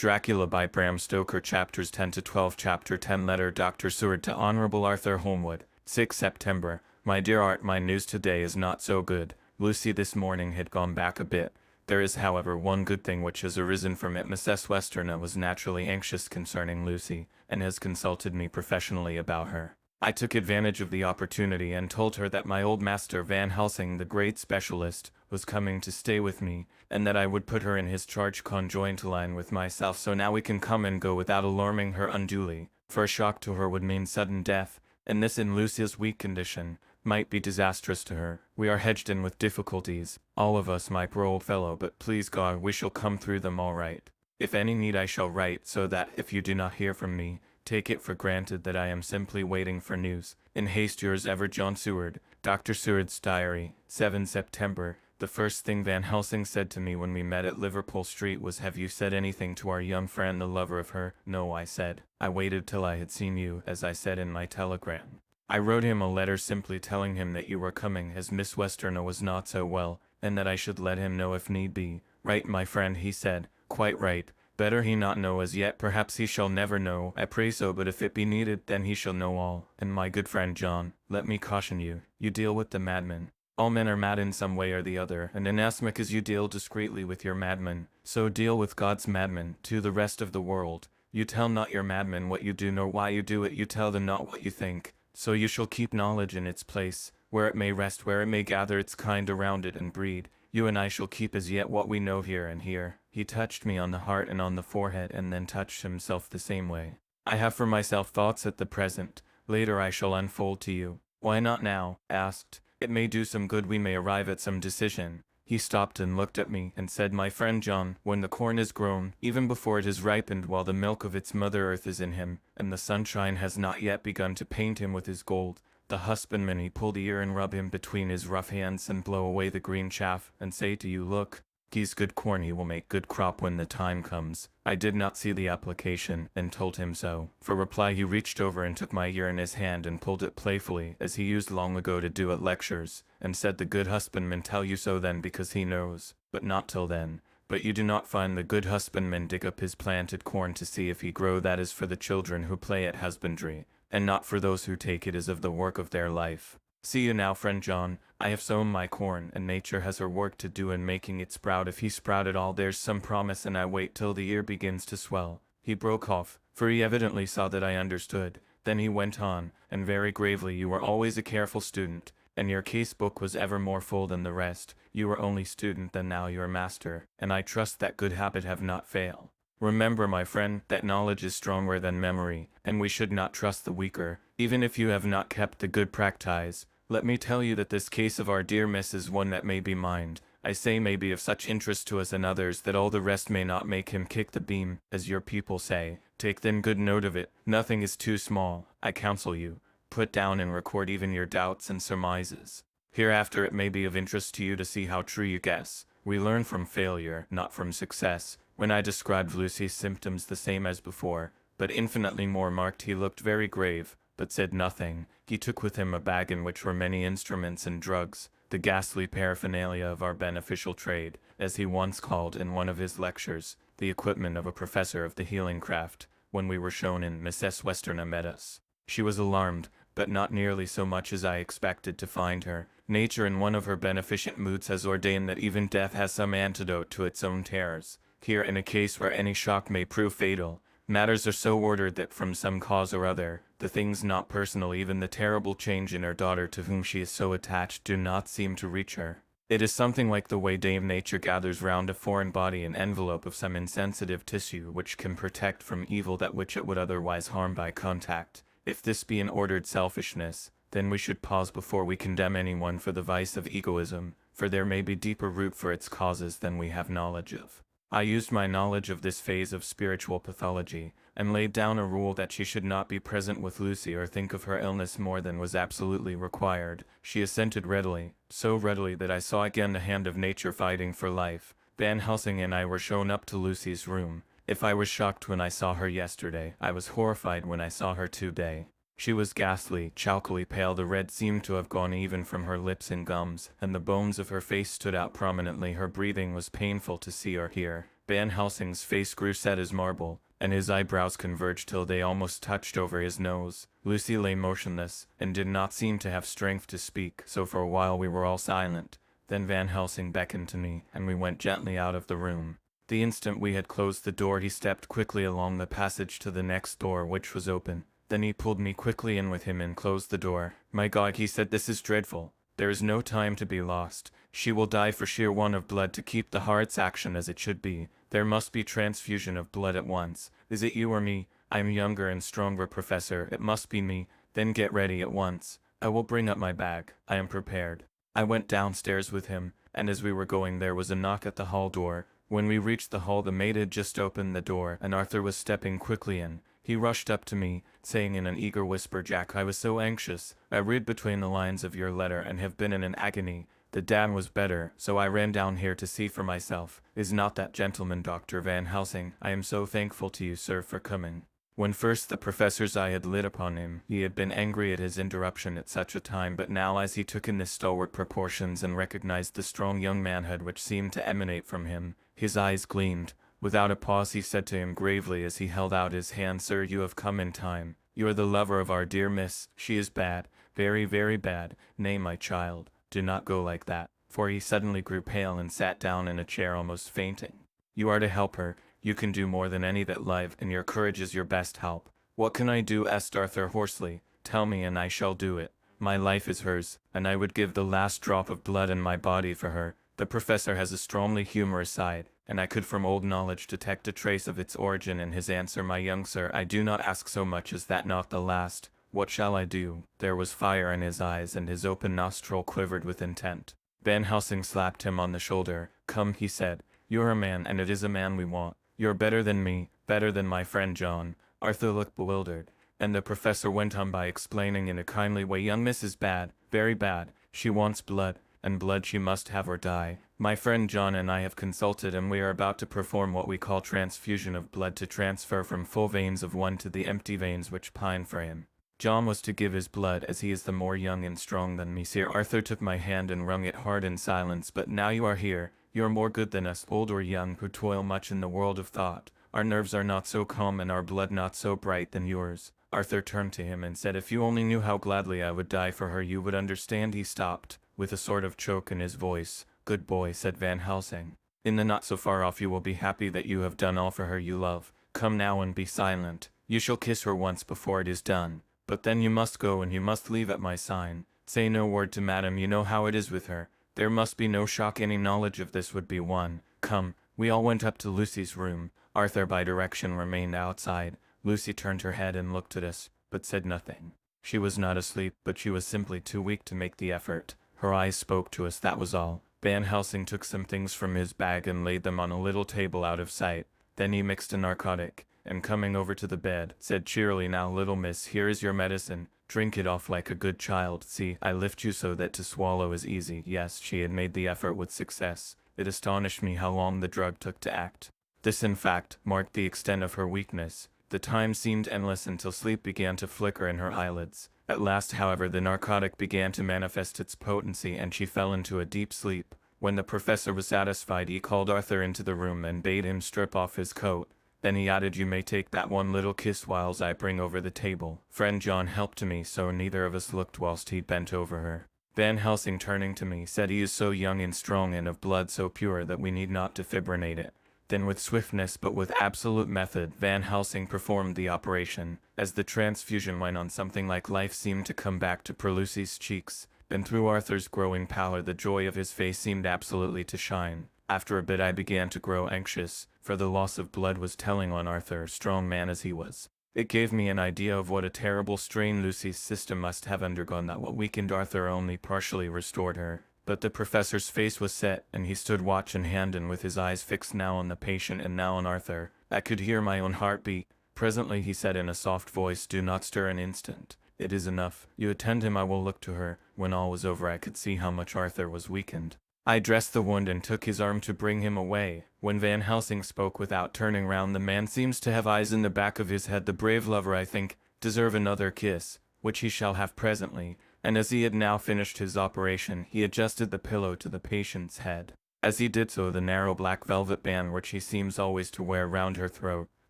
Dracula by Bram Stoker. Chapters 10 to 12. Chapter 10. Letter Dr. Seward to Honorable Arthur Holmwood. 6 September. My dear Art, my news today is not so good. Lucy this morning had gone back a bit. There is, however, one good thing which has arisen from it. Mrs. Westerner was naturally anxious concerning Lucy, and has consulted me professionally about her. I took advantage of the opportunity and told her that my old master Van Helsing, the great specialist, was coming to stay with me, and that I would put her in his charge conjointly with myself, so now we can come and go without alarming her unduly, for a shock to her would mean sudden death, and this in Lucy's weak condition might be disastrous to her. We are hedged in with difficulties, all of us, my poor old fellow, but please God we shall come through them all right. If any need I shall write, so that if you do not hear from me, take it for granted that I am simply waiting for news. In haste, yours ever, John Seward. Dr. Seward's Diary, 7 September. The first thing Van Helsing said to me when we met at Liverpool Street was, "Have you said anything to our young friend, the lover of her?" "No," I said. "I waited till I had seen you, as I said in my telegram. I wrote him a letter simply telling him that you were coming, as Miss Westerner was not so well, and that I should let him know if need be." "Right, my friend," he said. "Quite right. Better he not know as yet. Perhaps he shall never know. I pray so, but if it be needed, then he shall know all. And my good friend John, let me caution you. You deal with the madman. All men are mad in some way or the other, and inasmuch as you deal discreetly with your madman, so deal with God's madman. To the rest of the world, you tell not your madman what you do nor why you do it. You tell them not what you think. So you shall keep knowledge in its place, where it may rest, where it may gather its kind around it and breed. You and I shall keep as yet what we know here and here." He touched me on the heart and on the forehead, and then touched himself the same way. "I have for myself thoughts at the present. Later I shall unfold to you." "Why not now?" asked. "It may do some good. We may arrive at some decision." He stopped and looked at me, and said, "My friend John, when the corn is grown, even before it is ripened, while the milk of its mother earth is in him, and the sunshine has not yet begun to paint him with his gold, the husbandman he pull the ear and rub him between his rough hands and blow away the green chaff, and say to you, 'Look, he's good corn, he will make good crop when the time comes.'" I did not see the application, and told him so. For reply he reached over and took my ear in his hand and pulled it playfully, as he used long ago to do at lectures, and said, "The good husbandman tell you so then because he knows, but not till then. But you do not find the good husbandman dig up his planted corn to see if he grow. That is for the children who play at husbandry, and not for those who take it as of the work of their life. See you now, friend John, I have sown my corn, and nature has her work to do in making it sprout. If he sprout at all, there's some promise, and I wait till the ear begins to swell." He broke off, for he evidently saw that I understood. Then he went on, and very gravely, "You were always a careful student, and your case book was ever more full than the rest. You were only student, then now you're master, and I trust that good habit have not failed. Remember, my friend, that knowledge is stronger than memory, and we should not trust the weaker, even if you have not kept the good practice. Let me tell you that this case of our dear Miss is one that may be mind. I say may be of such interest to us and others that all the rest may not make him kick the beam, as your people say. Take then good note of it. Nothing is too small. I counsel you, put down and record even your doubts and surmises. Hereafter it may be of interest to you to see how true you guess. We learn from failure, not from success. When I described Lucy's symptoms the same as before, but infinitely more marked, he looked very grave, but said nothing. He took with him a bag in which were many instruments and drugs, the ghastly paraphernalia of our beneficial trade, as he once called in one of his lectures, the equipment of a professor of the healing craft. When we were shown in, Mrs. Westerner met us. She was alarmed, but not nearly so much as I expected to find her. Nature in one of her beneficent moods has ordained that even death has some antidote to its own terrors. Here, in a case where any shock may prove fatal, matters are so ordered that from some cause or other, the things not personal, even the terrible change in her daughter to whom she is so attached, do not seem to reach her. It is something like the way Dame Nature gathers round a foreign body an envelope of some insensitive tissue which can protect from evil that which it would otherwise harm by contact. If this be an ordered selfishness, then we should pause before we condemn anyone for the vice of egoism, for there may be deeper root for its causes than we have knowledge of. I used my knowledge of this phase of spiritual pathology, and laid down a rule that she should not be present with Lucy or think of her illness more than was absolutely required. She assented readily, so readily that I saw again the hand of nature fighting for life. Van Helsing and I were shown up to Lucy's room. If I was shocked when I saw her yesterday, I was horrified when I saw her today. She was ghastly, chalkily pale. The red seemed to have gone even from her lips and gums, and the bones of her face stood out prominently. Her breathing was painful to see or hear. Van Helsing's face grew set as marble, and his eyebrows converged till they almost touched over his nose. Lucy lay motionless, and did not seem to have strength to speak, so for a while we were all silent. Then Van Helsing beckoned to me, and we went gently out of the room. The instant we had closed the door, he stepped quickly along the passage to the next door, which was open. Then he pulled me quickly in with him and closed the door. "My God," he said, "this is dreadful. There is no time to be lost. She will die for sheer want of blood to keep the heart's action as it should be. There must be transfusion of blood at once. Is it you or me? I am younger and stronger, Professor. It must be me. Then get ready at once. I will bring up my bag. I am prepared." I went downstairs with him, and as we were going there was a knock at the hall door. When we reached the hall, the maid had just opened the door, and Arthur was stepping quickly in. He rushed up to me, saying in an eager whisper, "Jack, I was so anxious. I read between the lines of your letter and have been in an agony. The dad was better, so I ran down here to see for myself. Is not that gentleman Dr. Van Helsing? I am so thankful to you, sir, for coming." When first the professor's eye had lit upon him, he had been angry at his interruption at such a time, but now as he took in the stalwart proportions and recognized the strong young manhood which seemed to emanate from him, his eyes gleamed. Without a pause he said to him gravely as he held out his hand, "Sir, you have come in time. You are the lover of our dear miss. She is bad, very, very bad. Nay, my child, do not go like that." For he suddenly grew pale and sat down in a chair almost fainting. "You are to help her. You can do more than any that live, and your courage is your best help." "What can I do?" asked Arthur hoarsely. "Tell me, and I shall do it. My life is hers, and I would give the last drop of blood in my body for her." The professor has a strongly humorous side, and I could from old knowledge detect a trace of its origin in his answer. "My young sir, I do not ask so much as that, not the last. What shall I do?" There was fire in his eyes, and his open nostril quivered with intent. Van Helsing slapped him on the shoulder. "Come," he said. "You're a man, and it is a man we want. You're better than me, better than my friend John." Arthur looked bewildered, and the professor went on by explaining in a kindly way, "Young miss is bad, very bad. She wants blood, and blood she must have or die. My friend John and I have consulted, and we are about to perform what we call transfusion of blood, to transfer from full veins of one to the empty veins which pine for him. John was to give his blood, as he is the more young and strong than me." Sir Arthur took my hand and wrung it hard in silence. "But now you are here, you are more good than us, old or young, who toil much in the world of thought. Our nerves are not so calm and our blood not so bright than yours." Arthur turned to him and said, "If you only knew how gladly I would die for her, you would understand." He stopped, with a sort of choke in his voice. "Good boy," said Van Helsing. "In the not so far off you will be happy that you have done all for her you love. Come now and be silent. You shall kiss her once before it is done. But then you must go, and you must leave at my sign. Say no word to madam, you know how it is with her. There must be no shock, any knowledge of this would be one. Come." We all went up to Lucy's room. Arthur by direction remained outside. Lucy turned her head and looked at us, but said nothing. She was not asleep, but she was simply too weak to make the effort. Her eyes spoke to us, that was all. Van Helsing took some things from his bag and laid them on a little table out of sight. Then he mixed a narcotic, and coming over to the bed, said cheerily, "Now, little miss, here is your medicine. Drink it off like a good child. See, I lift you so that to swallow is easy." Yes, she had made the effort with success. It astonished me how long the drug took to act. This, in fact, marked the extent of her weakness. The time seemed endless until sleep began to flicker in her eyelids. At last, however, the narcotic began to manifest its potency, and she fell into a deep sleep. When the professor was satisfied, he called Arthur into the room and bade him strip off his coat. Then he added, "You may take that one little kiss whiles I bring over the table." Friend John helped me, so neither of us looked whilst he bent over her. Van Helsing, turning to me, said, "He is so young and strong, and of blood so pure, that we need not defibrinate it." Then with swiftness but with absolute method, Van Helsing performed the operation. As the transfusion went on, something like life seemed to come back to poor Lucy's cheeks. Then through Arthur's growing pallor, the joy of his face seemed absolutely to shine. After a bit I began to grow anxious, for the loss of blood was telling on Arthur, strong man as he was. It gave me an idea of what a terrible strain Lucy's system must have undergone, that what weakened Arthur only partially restored her. But the professor's face was set, and he stood watch in hand, and with his eyes fixed now on the patient and now on Arthur. I could hear my own heart beat. Presently he said in a soft voice, "Do not stir an instant. It is enough. You attend him, I will look to her." When all was over I could see how much Arthur was weakened. I dressed the wound and took his arm to bring him away. When Van Helsing spoke without turning round, "The man seems to have eyes in the back of his head. The brave lover, I think, deserve another kiss, which he shall have presently." And as he had now finished his operation, he adjusted the pillow to the patient's head. As he did so, the narrow black velvet band which he seems always to wear round her throat,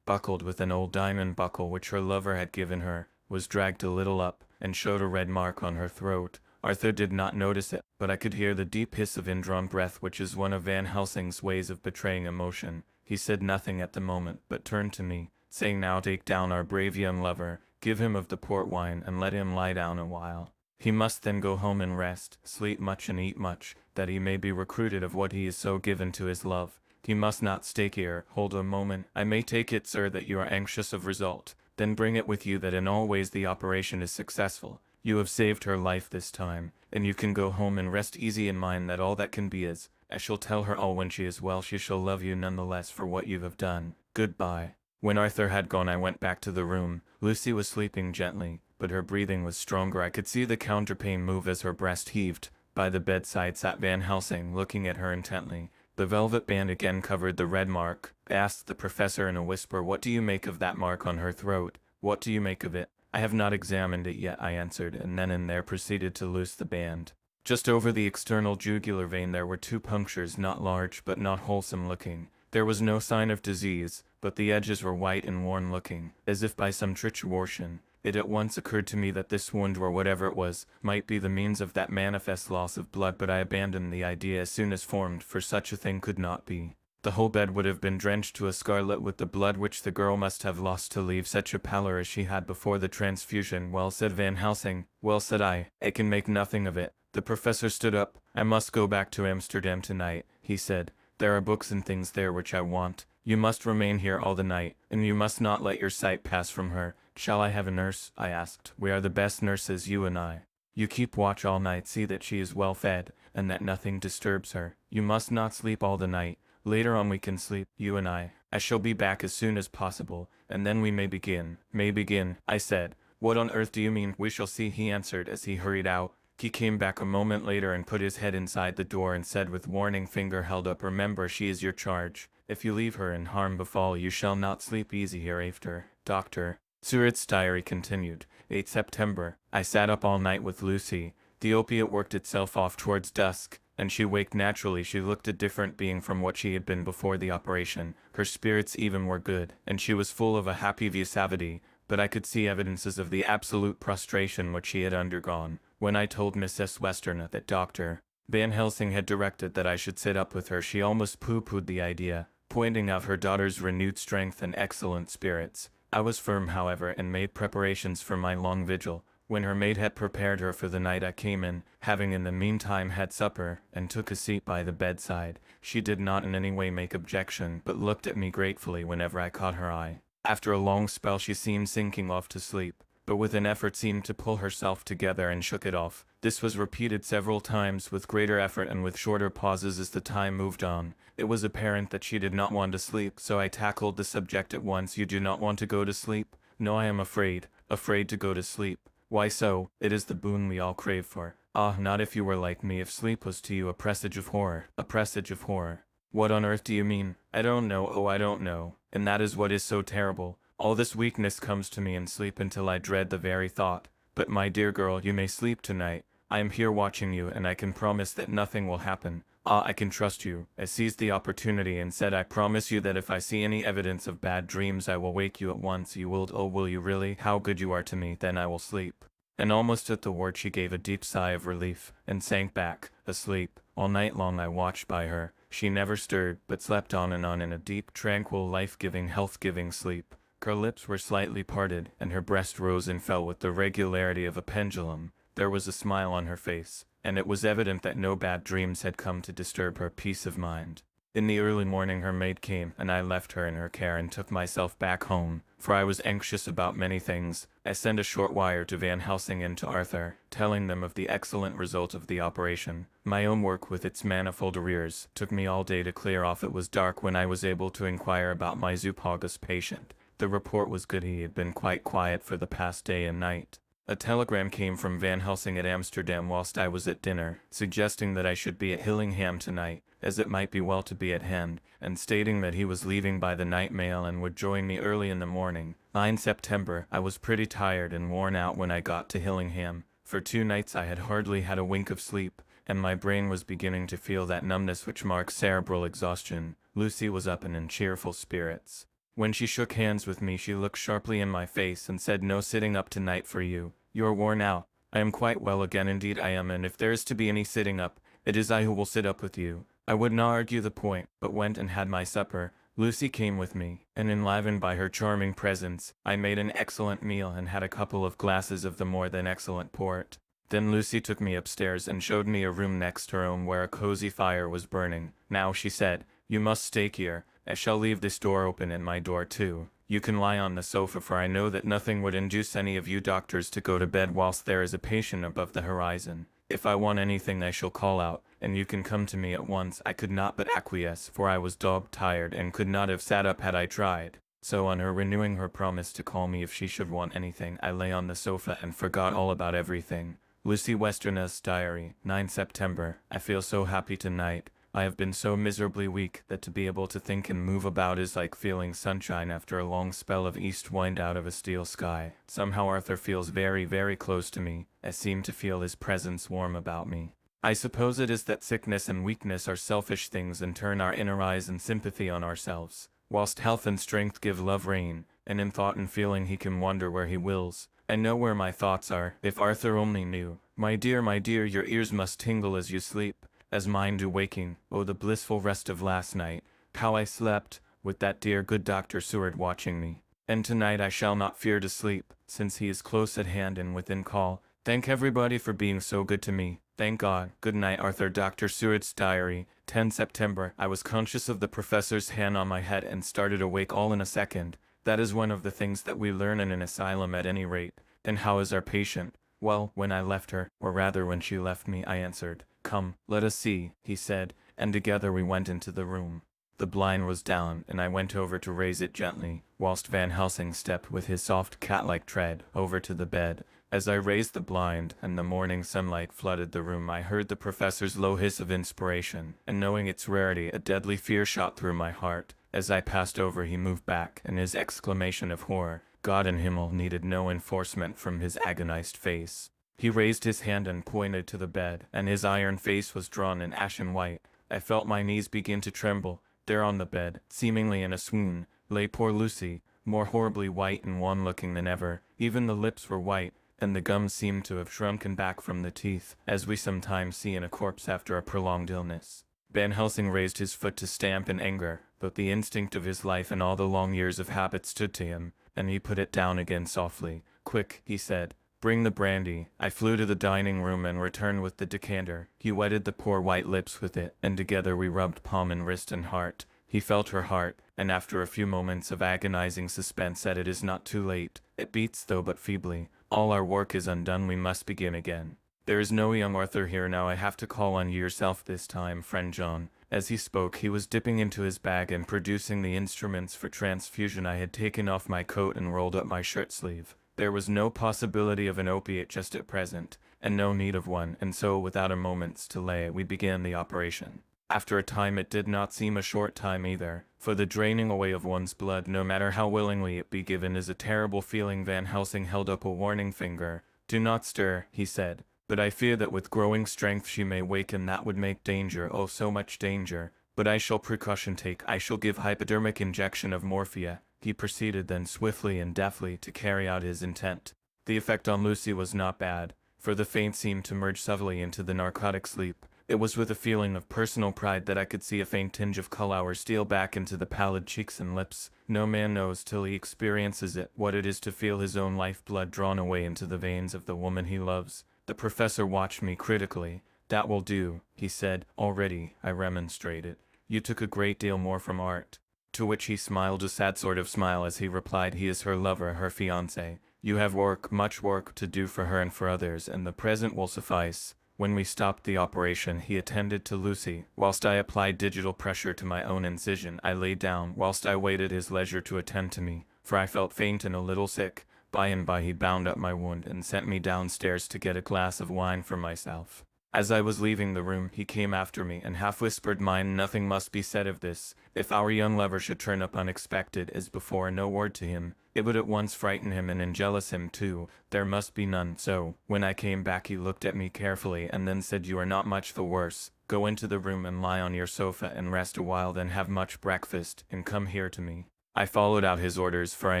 buckled with an old diamond buckle which her lover had given her, was dragged a little up, and showed a red mark on her throat. Arthur did not notice it, but I could hear the deep hiss of indrawn breath, which is one of Van Helsing's ways of betraying emotion. He said nothing at the moment, but turned to me, saying, "Now take down our brave young lover, give him of the port wine, and let him lie down a while. He must then go home and rest, sleep much and eat much, that he may be recruited of what he is so given to his love. He must not stay here. Hold a moment. I may take it, sir, that you are anxious of result. Then bring it with you that in all ways the operation is successful. You have saved her life this time, and you can go home and rest easy in mind that all that can be is. I shall tell her all when she is well. She shall love you none the less for what you have done. Goodbye." When Arthur had gone, I went back to the room. Lucy was sleeping gently, but her breathing was stronger. I could see the counterpane move as her breast heaved. By the bedside sat Van Helsing, looking at her intently. The velvet band again covered the red mark. I asked the professor in a whisper, "What do you make of that mark on her throat? What do you make of it?" "I have not examined it yet," I answered, and then and there proceeded to loose the band. Just over the external jugular vein there were 2 punctures, not large but not wholesome looking. There was no sign of disease, but the edges were white and worn looking, as if by some trituration. It at once occurred to me that this wound, or whatever it was, might be the means of that manifest loss of blood, but I abandoned the idea as soon as formed, for such a thing could not be. The whole bed would have been drenched to a scarlet with the blood which the girl must have lost to leave such a pallor as she had before the transfusion. "Well," said Van Helsing. "Well," said I can make nothing of it." The professor stood up. "I must go back to Amsterdam tonight," he said. "There are books and things there which I want. You must remain here all the night, and you must not let your sight pass from her." "Shall I have a nurse?" I asked. "We are the best nurses, you and I. You keep watch all night, see that she is well fed, and that nothing disturbs her. You must not sleep all the night. Later on we can sleep, you and I. I shall be back as soon as possible, and then we may begin." "May begin," I said. "What on earth do you mean?" "We shall see," he answered as he hurried out. He came back a moment later and put his head inside the door and said with warning finger held up, "Remember, she is your charge. If you leave her and harm befall, you shall not sleep easy hereafter. Doctor." Surratt's diary continued. 8 September. I sat up all night with Lucy. The opiate worked itself off towards dusk, and she waked naturally. She looked a different being from what she had been before the operation. Her spirits even were good, and she was full of a happy vivacity, but I could see evidences of the absolute prostration which she had undergone. When I told Mrs. Westerner that Dr. Van Helsing had directed that I should sit up with her, she almost pooh-poohed the idea, pointing out her daughter's renewed strength and excellent spirits. I was firm, however, and made preparations for my long vigil. When her maid had prepared her for the night, I came in, having in the meantime had supper, and took a seat by the bedside. She did not in any way make objection, but looked at me gratefully whenever I caught her eye. After a long spell she seemed sinking off to sleep, but with an effort seemed to pull herself together and shook it off. This was repeated several times with greater effort and with shorter pauses as the time moved on. It was apparent that she did not want to sleep, so I tackled the subject at once. "You do not want to go to sleep?" "No, I am afraid to go to sleep." "Why so?" "It is the boon we all crave for." "Ah, not if you were like me. If sleep was to you a presage of horror." "A presage of horror? What on earth do you mean?" "I don't know. Oh, I don't know. And that is what is so terrible. All this weakness comes to me in sleep until I dread the very thought. But my dear girl, you may sleep tonight. I am here watching you, and I can promise that nothing will happen. Ah, I can trust you." I seized the opportunity and said, "I promise you that if I see any evidence of bad dreams I will wake you at once. You will? Oh, will you really? How good you are to me. Then I will sleep." And almost at the word she gave a deep sigh of relief, and sank back, asleep. All night long I watched by her. She never stirred, but slept on in a deep, tranquil, life-giving, health-giving sleep. Her lips were slightly parted, and her breast rose and fell with the regularity of a pendulum. There was a smile on her face, and it was evident that no bad dreams had come to disturb her peace of mind. In the early morning her maid came, and I left her in her care and took myself back home, for I was anxious about many things. I sent a short wire to Van Helsing and to Arthur, telling them of the excellent result of the operation. My own work, with its manifold arrears, took me all day to clear off. It was dark when I was able to inquire about my zoophagous patient. The report was good. He had been quite quiet for the past day and night. A telegram came from Van Helsing at Amsterdam whilst I was at dinner, suggesting that I should be at Hillingham tonight, as it might be well to be at hand, and stating that he was leaving by the night mail and would join me early in the morning. 9 September. I was pretty tired and worn out when I got to Hillingham. For 2 nights I had hardly had a wink of sleep, and my brain was beginning to feel that numbness which marks cerebral exhaustion. Lucy was up and in cheerful spirits. When she shook hands with me, she looked sharply in my face and said, "No sitting up tonight for you. You're worn out." "I am quite well again, indeed I am, and if there is to be any sitting up, it is I who will sit up with you." I would not argue the point, but went and had my supper. Lucy came with me, and enlivened by her charming presence, I made an excellent meal and had a couple of glasses of the more than excellent port. Then Lucy took me upstairs and showed me a room next her own where a cozy fire was burning. "Now," she said, "you must stay here. I shall leave this door open and my door too. You can lie on the sofa, for I know that nothing would induce any of you doctors to go to bed whilst there is a patient above the horizon. If I want anything I shall call out, and you can come to me at once." I could not but acquiesce, for I was dog-tired and could not have sat up had I tried. So on her renewing her promise to call me if she should want anything, I lay on the sofa and forgot all about everything. Lucy Westerner's diary, 9 September. I feel so happy tonight. I have been so miserably weak that to be able to think and move about is like feeling sunshine after a long spell of east wind out of a steel sky. Somehow Arthur feels very, very close to me. I seem to feel his presence warm about me. I suppose it is that sickness and weakness are selfish things and turn our inner eyes and sympathy on ourselves, whilst health and strength give love rein, and in thought and feeling he can wander where he wills. I know where my thoughts are, if Arthur only knew. My dear, your ears must tingle as you sleep, as mine do waking. Oh, the blissful rest of last night, how I slept, with that dear good Dr. Seward watching me. And tonight I shall not fear to sleep, since he is close at hand and within call. Thank everybody for being so good to me. Thank God. Good night, Arthur. Dr. Seward's diary, 10 September. I was conscious of the professor's hand on my head and started awake all in a second. That is one of the things that we learn in an asylum at any rate. And how is our patient? Well, when I left her, or rather when she left me, I answered. "Come, let us see," he said, and together we went into the room. The blind was down, and I went over to raise it gently, whilst Van Helsing stepped with his soft cat-like tread over to the bed. As I raised the blind, and the morning sunlight flooded the room, I heard the professor's low hiss of inspiration, and knowing its rarity, a deadly fear shot through my heart. As I passed over, he moved back, and his exclamation of horror, God in Himmel, needed no enforcement from his agonized face. He raised his hand and pointed to the bed, and his iron face was drawn and ashen white. I felt my knees begin to tremble. There on the bed, seemingly in a swoon, lay poor Lucy, more horribly white and wan-looking than ever. Even the lips were white, and the gums seemed to have shrunken back from the teeth, as we sometimes see in a corpse after a prolonged illness. Van Helsing raised his foot to stamp in anger, but the instinct of his life and all the long years of habit stood to him, and he put it down again softly. "Quick," he said. "Bring the brandy." I flew to the dining room and returned with the decanter. He wetted the poor white lips with it, and together we rubbed palm and wrist and heart. He felt her heart, and after a few moments of agonizing suspense said, "It is not too late. It beats, though but feebly. All our work is undone. We must begin again. There is no young Arthur here now. I have to call on yourself this time, friend John." As he spoke, he was dipping into his bag and producing the instruments for transfusion. I had taken off my coat and rolled up my shirt sleeve. There was no possibility of an opiate just at present, and no need of one, and so without a moment's delay we began the operation. After a time, it did not seem a short time either, for the draining away of one's blood, no matter how willingly it be given, is a terrible feeling. Van Helsing held up a warning finger. "Do not stir," he said, "but I fear that with growing strength she may wake, and that would make danger, oh so much danger. But I shall precaution take. I shall give hypodermic injection of morphia." He proceeded then swiftly and deftly to carry out his intent. The effect on Lucy was not bad, for the faint seemed to merge subtly into the narcotic sleep. It was with a feeling of personal pride that I could see a faint tinge of color steal back into the pallid cheeks and lips. No man knows till he experiences it what it is to feel his own life-blood drawn away into the veins of the woman he loves. The professor watched me critically. "That will do," he said. "Already," I remonstrated. "You took a great deal more from Art." To which he smiled a sad sort of smile as he replied, "He is her lover, her fiancé. You have work, much work, to do for her and for others, and the present will suffice." When we stopped the operation, he attended to Lucy. Whilst I applied digital pressure to my own incision, I lay down, whilst I waited his leisure to attend to me, for I felt faint and a little sick. By and by he bound up my wound and sent me downstairs to get a glass of wine for myself. As I was leaving the room, he came after me and half whispered, "Mind, nothing must be said of this. If our young lover should turn up unexpected as before, no word to him. It would at once frighten him and enjealous him too. There must be none." So, when I came back, he looked at me carefully and then said, "You are not much the worse. Go into the room and lie on your sofa and rest a while, then have much breakfast, and come here to me." I followed out his orders, for I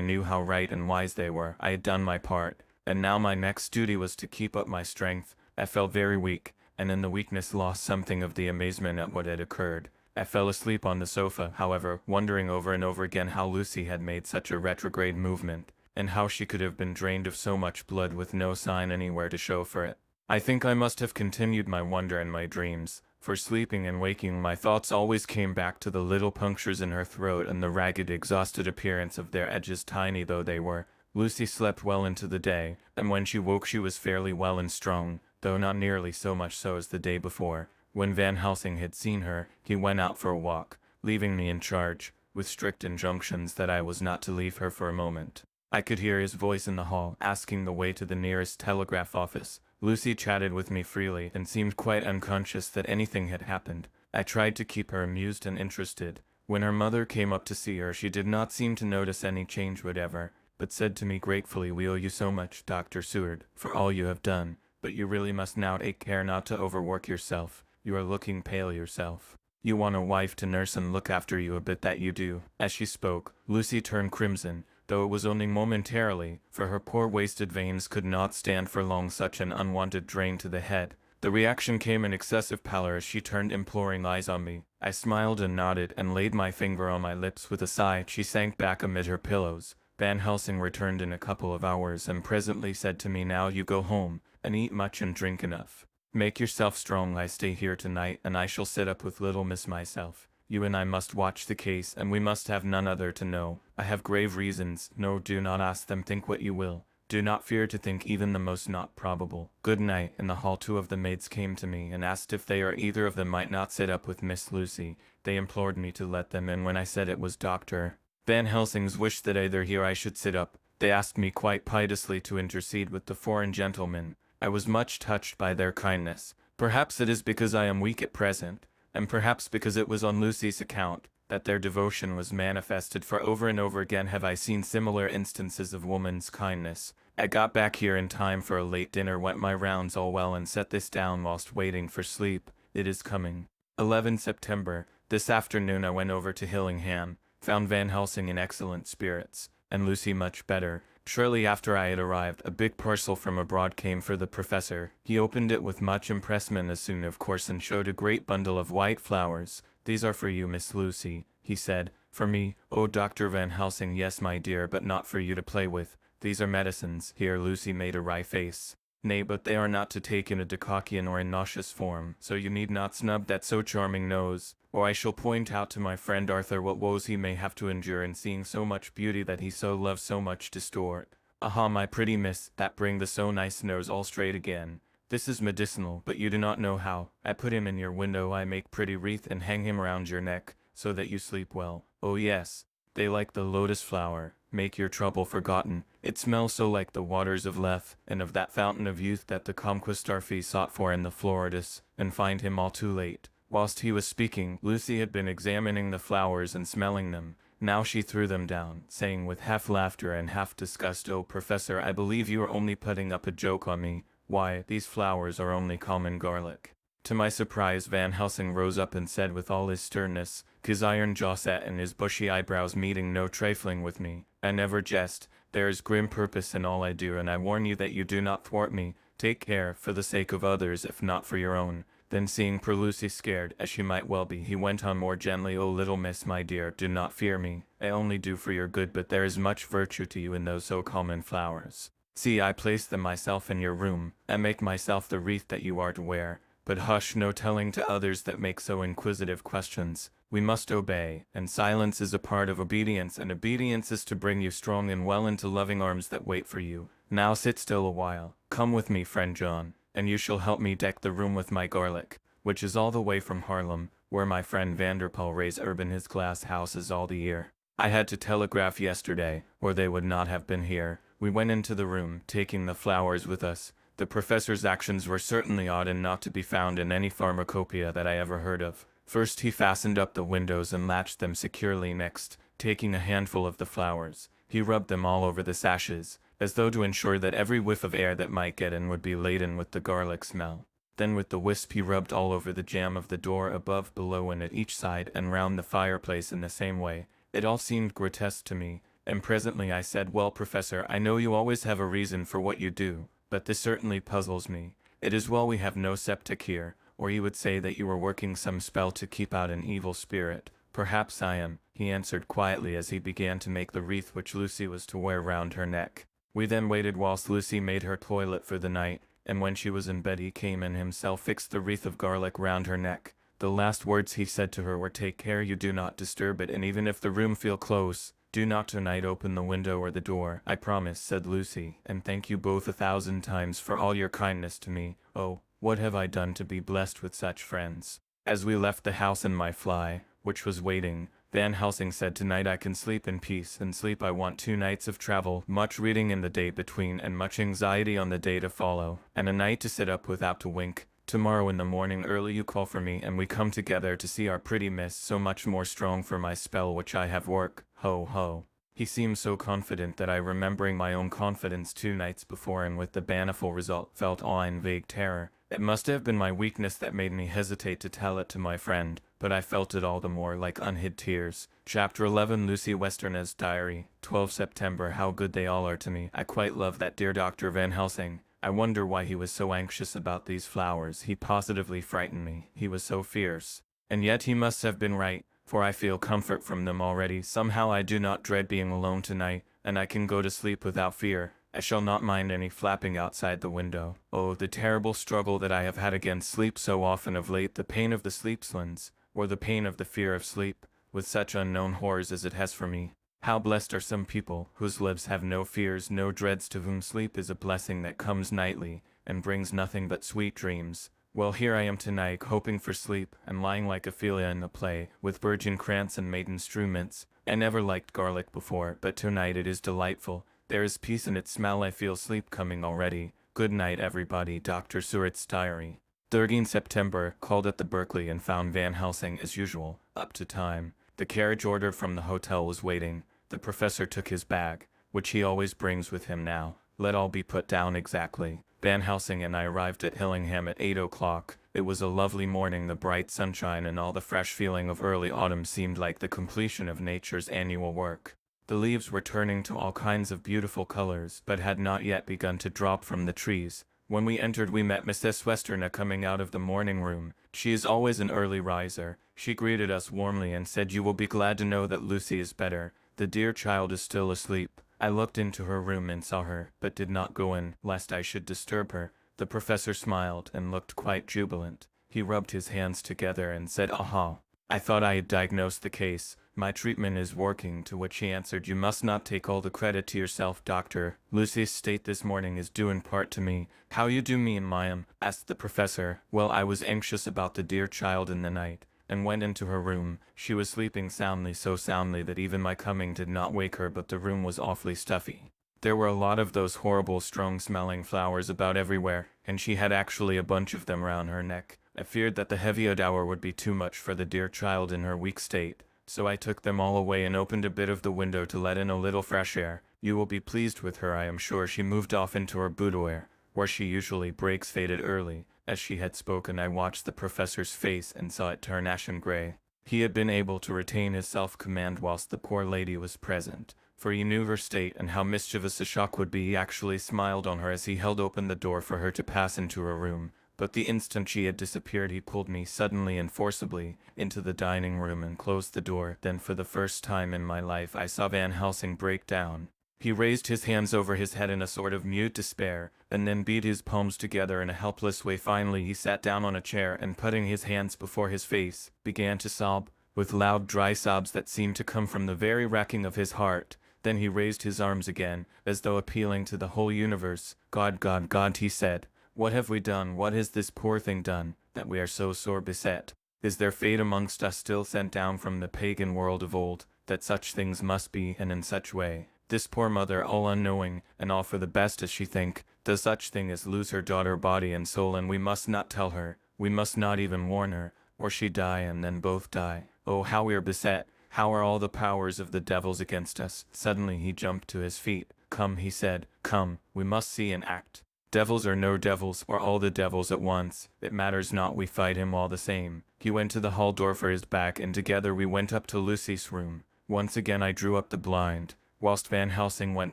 knew how right and wise they were. I had done my part, and now my next duty was to keep up my strength. I felt very weak, and in the weakness lost something of the amazement at what had occurred. I fell asleep on the sofa, however, wondering over and over again how Lucy had made such a retrograde movement, and how she could have been drained of so much blood with no sign anywhere to show for it. I think I must have continued my wonder in my dreams, for sleeping and waking my thoughts always came back to the little punctures in her throat and the ragged, exhausted appearance of their edges, tiny though they were. Lucy slept well into the day, and when she woke she was fairly well and strong, though not nearly so much so as the day before. When Van Helsing had seen her, he went out for a walk, leaving me in charge, with strict injunctions that I was not to leave her for a moment. I could hear his voice in the hall, asking the way to the nearest telegraph office. Lucy chatted with me freely, and seemed quite unconscious that anything had happened. I tried to keep her amused and interested. When her mother came up to see her, she did not seem to notice any change whatever, but said to me gratefully, "We owe you so much, Dr. Seward, for all you have done. But you really must now take care not to overwork yourself. You are looking pale yourself. You want a wife to nurse and look after you a bit, that you do." As she spoke, Lucy turned crimson, though it was only momentarily, for her poor wasted veins could not stand for long such an unwanted drain to the head. The reaction came in excessive pallor as she turned imploring eyes on me. I smiled and nodded and laid my finger on my lips. With a sigh, she sank back amid her pillows. Van Helsing returned in a couple of hours and presently said to me, "Now you go home, and eat much and drink enough. Make yourself strong. I stay here tonight, and I shall sit up with little miss myself. You and I must watch the case, and we must have none other to know. I have grave reasons. No, do not ask them. Think what you will. Do not fear to think even the most not probable. Good night." In the hall 2 of the maids came to me and asked if they or either of them might not sit up with Miss Lucy. They implored me to let them in when I said it was Dr. Van Helsing's wish that either he or I should sit up. They asked me quite piteously to intercede with the foreign gentlemen. I was much touched by their kindness. Perhaps it is because I am weak at present, and perhaps because it was on Lucy's account, that their devotion was manifested, for over and over again have I seen similar instances of woman's kindness. I got back here in time for a late dinner, went my rounds all well, and set this down whilst waiting for sleep. It is coming. 11 September. This afternoon I went over to Hillingham, found Van Helsing in excellent spirits, and Lucy much better. Shortly after I had arrived, a big parcel from abroad came for the professor. He opened it with much impressment as soon, of course, and showed a great bundle of white flowers. "These are for you, Miss Lucy," he said. "For me? Oh, Dr. Van Helsing, yes, my dear, but not for you to play with. These are medicines." Here Lucy made a wry face. "Nay, but they are not to take in a decockian or in nauseous form, so you need not snub that so charming nose, or I shall point out to my friend Arthur what woes he may have to endure in seeing so much beauty that he so loves so much distort. Aha, my pretty miss, that bring the so nice nose all straight again. This is medicinal, but you do not know how. I put him in your window, I make pretty wreath and hang him round your neck, so that you sleep well. Oh yes, they like the lotus flower. Make your trouble forgotten. It smells so like the waters of Lethe, and of that fountain of youth that the conquistarfi sought for in the Floridas, and find him all too late." Whilst he was speaking, Lucy had been examining the flowers and smelling them. Now she threw them down, saying with half laughter and half disgust, "Oh, Professor, I believe you are only putting up a joke on me. Why, these flowers are only common garlic." To my surprise, Van Helsing rose up and said with all his sternness, his iron jaw set and his bushy eyebrows meeting, "No trifling with me. I never jest. There is grim purpose in all I do, and I warn you that you do not thwart me. Take care, for the sake of others, if not for your own." Then, seeing poor Lucy scared, as she might well be, he went on more gently, "Oh, little miss, my dear, do not fear me. I only do for your good, but there is much virtue to you in those so common flowers. See, I place them myself in your room, and make myself the wreath that you are to wear. But hush, no telling to others that make so inquisitive questions. We must obey, and silence is a part of obedience, and obedience is to bring you strong and well into loving arms that wait for you. Now sit still a while. Come with me, friend John, and you shall help me deck the room with my garlic, which is all the way from Haarlem, where my friend Vanderpoel raised urban his glass houses all the year. I had to telegraph yesterday, or they would not have been here." We went into the room, taking the flowers with us. The professor's actions were certainly odd and not to be found in any pharmacopoeia that I ever heard of. First he fastened up the windows and latched them securely. Next, taking a handful of the flowers, he rubbed them all over the sashes, as though to ensure that every whiff of air that might get in would be laden with the garlic smell. Then with the wisp he rubbed all over the jamb of the door above, below, and at each side, and round the fireplace in the same way. It all seemed grotesque to me, and presently I said, "Well, Professor, I know you always have a reason for what you do, but this certainly puzzles me. It is well we have no septic here, or you would say that you were working some spell to keep out an evil spirit." "Perhaps I am," he answered quietly as he began to make the wreath which Lucy was to wear round her neck. We then waited whilst Lucy made her toilet for the night, and when she was in bed he came and himself fixed the wreath of garlic round her neck. The last words he said to her were, "Take care you do not disturb it, and even if the room feel close, do not tonight open the window or the door." "I promise," said Lucy, "and thank you both 1,000 times for all your kindness to me. Oh, what have I done to be blessed with such friends?" As we left the house in my fly, which was waiting, Van Helsing said, "Tonight I can sleep in peace, and sleep I want 2 nights of travel, much reading in the day between, and much anxiety on the day to follow, and a night to sit up without to wink. Tomorrow in the morning early you call for me, and we come together to see our pretty miss, so much more strong for my spell which I have work. Ho, ho." He seemed so confident that I, remembering my own confidence 2 nights before and with the baneful result, felt awe and vague terror. It must have been my weakness that made me hesitate to tell it to my friend, but I felt it all the more like unhid tears. Chapter 11. Lucy Westerner's Diary. 12 September. How good they all are to me. I quite love that dear Dr. Van Helsing. I wonder why he was so anxious about these flowers. He positively frightened me. He was so fierce. And yet he must have been right, for I feel comfort from them already. Somehow I do not dread being alone tonight, and I can go to sleep without fear. I shall not mind any flapping outside the window. Oh, the terrible struggle that I have had against sleep so often of late, the pain of the sleepslands, or the pain of the fear of sleep, with such unknown horrors as it has for me. How blessed are some people, whose lives have no fears, no dreads, to whom sleep is a blessing that comes nightly, and brings nothing but sweet dreams. Well, here I am tonight, hoping for sleep, and lying like Ophelia in the play, with virgin krantz and maiden strewments. I never liked garlic before, but tonight it is delightful. There is peace in its smell. I feel sleep coming already. Good night, everybody. Dr. Seward's Diary. 13 September. Called at the Berkeley and found Van Helsing as usual, up to time. The carriage ordered from the hotel was waiting. The professor took his bag, which he always brings with him now. Let all be put down exactly. Van Helsing and I arrived at Hillingham at 8 o'clock. It was a lovely morning. The bright sunshine and all the fresh feeling of early autumn seemed like the completion of nature's annual work. The leaves were turning to all kinds of beautiful colors, but had not yet begun to drop from the trees. When we entered we met Mrs. Westerner coming out of the morning room. She is always an early riser. She greeted us warmly and said, "You will be glad to know that Lucy is better. The dear child is still asleep." I looked into her room and saw her, but did not go in, lest I should disturb her. The professor smiled and looked quite jubilant. He rubbed his hands together and said, "Aha! I thought I had diagnosed the case. My treatment is working," to which he answered, "You must not take all the credit to yourself, doctor. Lucy's state this morning is due in part to me." "How you do mean, ma'am?" asked the professor. "Well, I was anxious about the dear child in the night, and went into her room. She was sleeping soundly, so soundly that even my coming did not wake her, but the room was awfully stuffy. There were a lot of those horrible strong-smelling flowers about everywhere, and she had actually a bunch of them round her neck. I feared that the heavy odour would be too much for the dear child in her weak state, so I took them all away and opened a bit of the window to let in a little fresh air. You will be pleased with her, I am sure." She moved off into her boudoir, where she usually breaks faded early. As she had spoken, I watched the professor's face and saw it turn ashen grey. He had been able to retain his self-command whilst the poor lady was present, for he knew her state and how mischievous a shock would be. He actually smiled on her as he held open the door for her to pass into her room. But the instant she had disappeared, he pulled me suddenly and forcibly into the dining room and closed the door. Then for the first time in my life I saw Van Helsing break down. He raised his hands over his head in a sort of mute despair, and then beat his palms together in a helpless way. Finally he sat down on a chair and, putting his hands before his face, began to sob, with loud dry sobs that seemed to come from the very racking of his heart. Then he raised his arms again, as though appealing to the whole universe. God, God, God," he said. "What have we done, what has this poor thing done, that we are so sore beset? Is there fate amongst us still sent down from the pagan world of old, that such things must be, and in such way? This poor mother, all unknowing, and all for the best as she think, does such thing as lose her daughter body and soul, and we must not tell her, we must not even warn her, or she die and then both die. Oh, how we are beset, how are all the powers of the devils against us. Suddenly he jumped to his feet. Come, he said, come, we must see and act. Devils or no devils, or all the devils at once, it matters not, we fight him all the same. He went to the hall door for his back, and together we went up to Lucy's room. Once again I drew up the blind, whilst Van Helsing went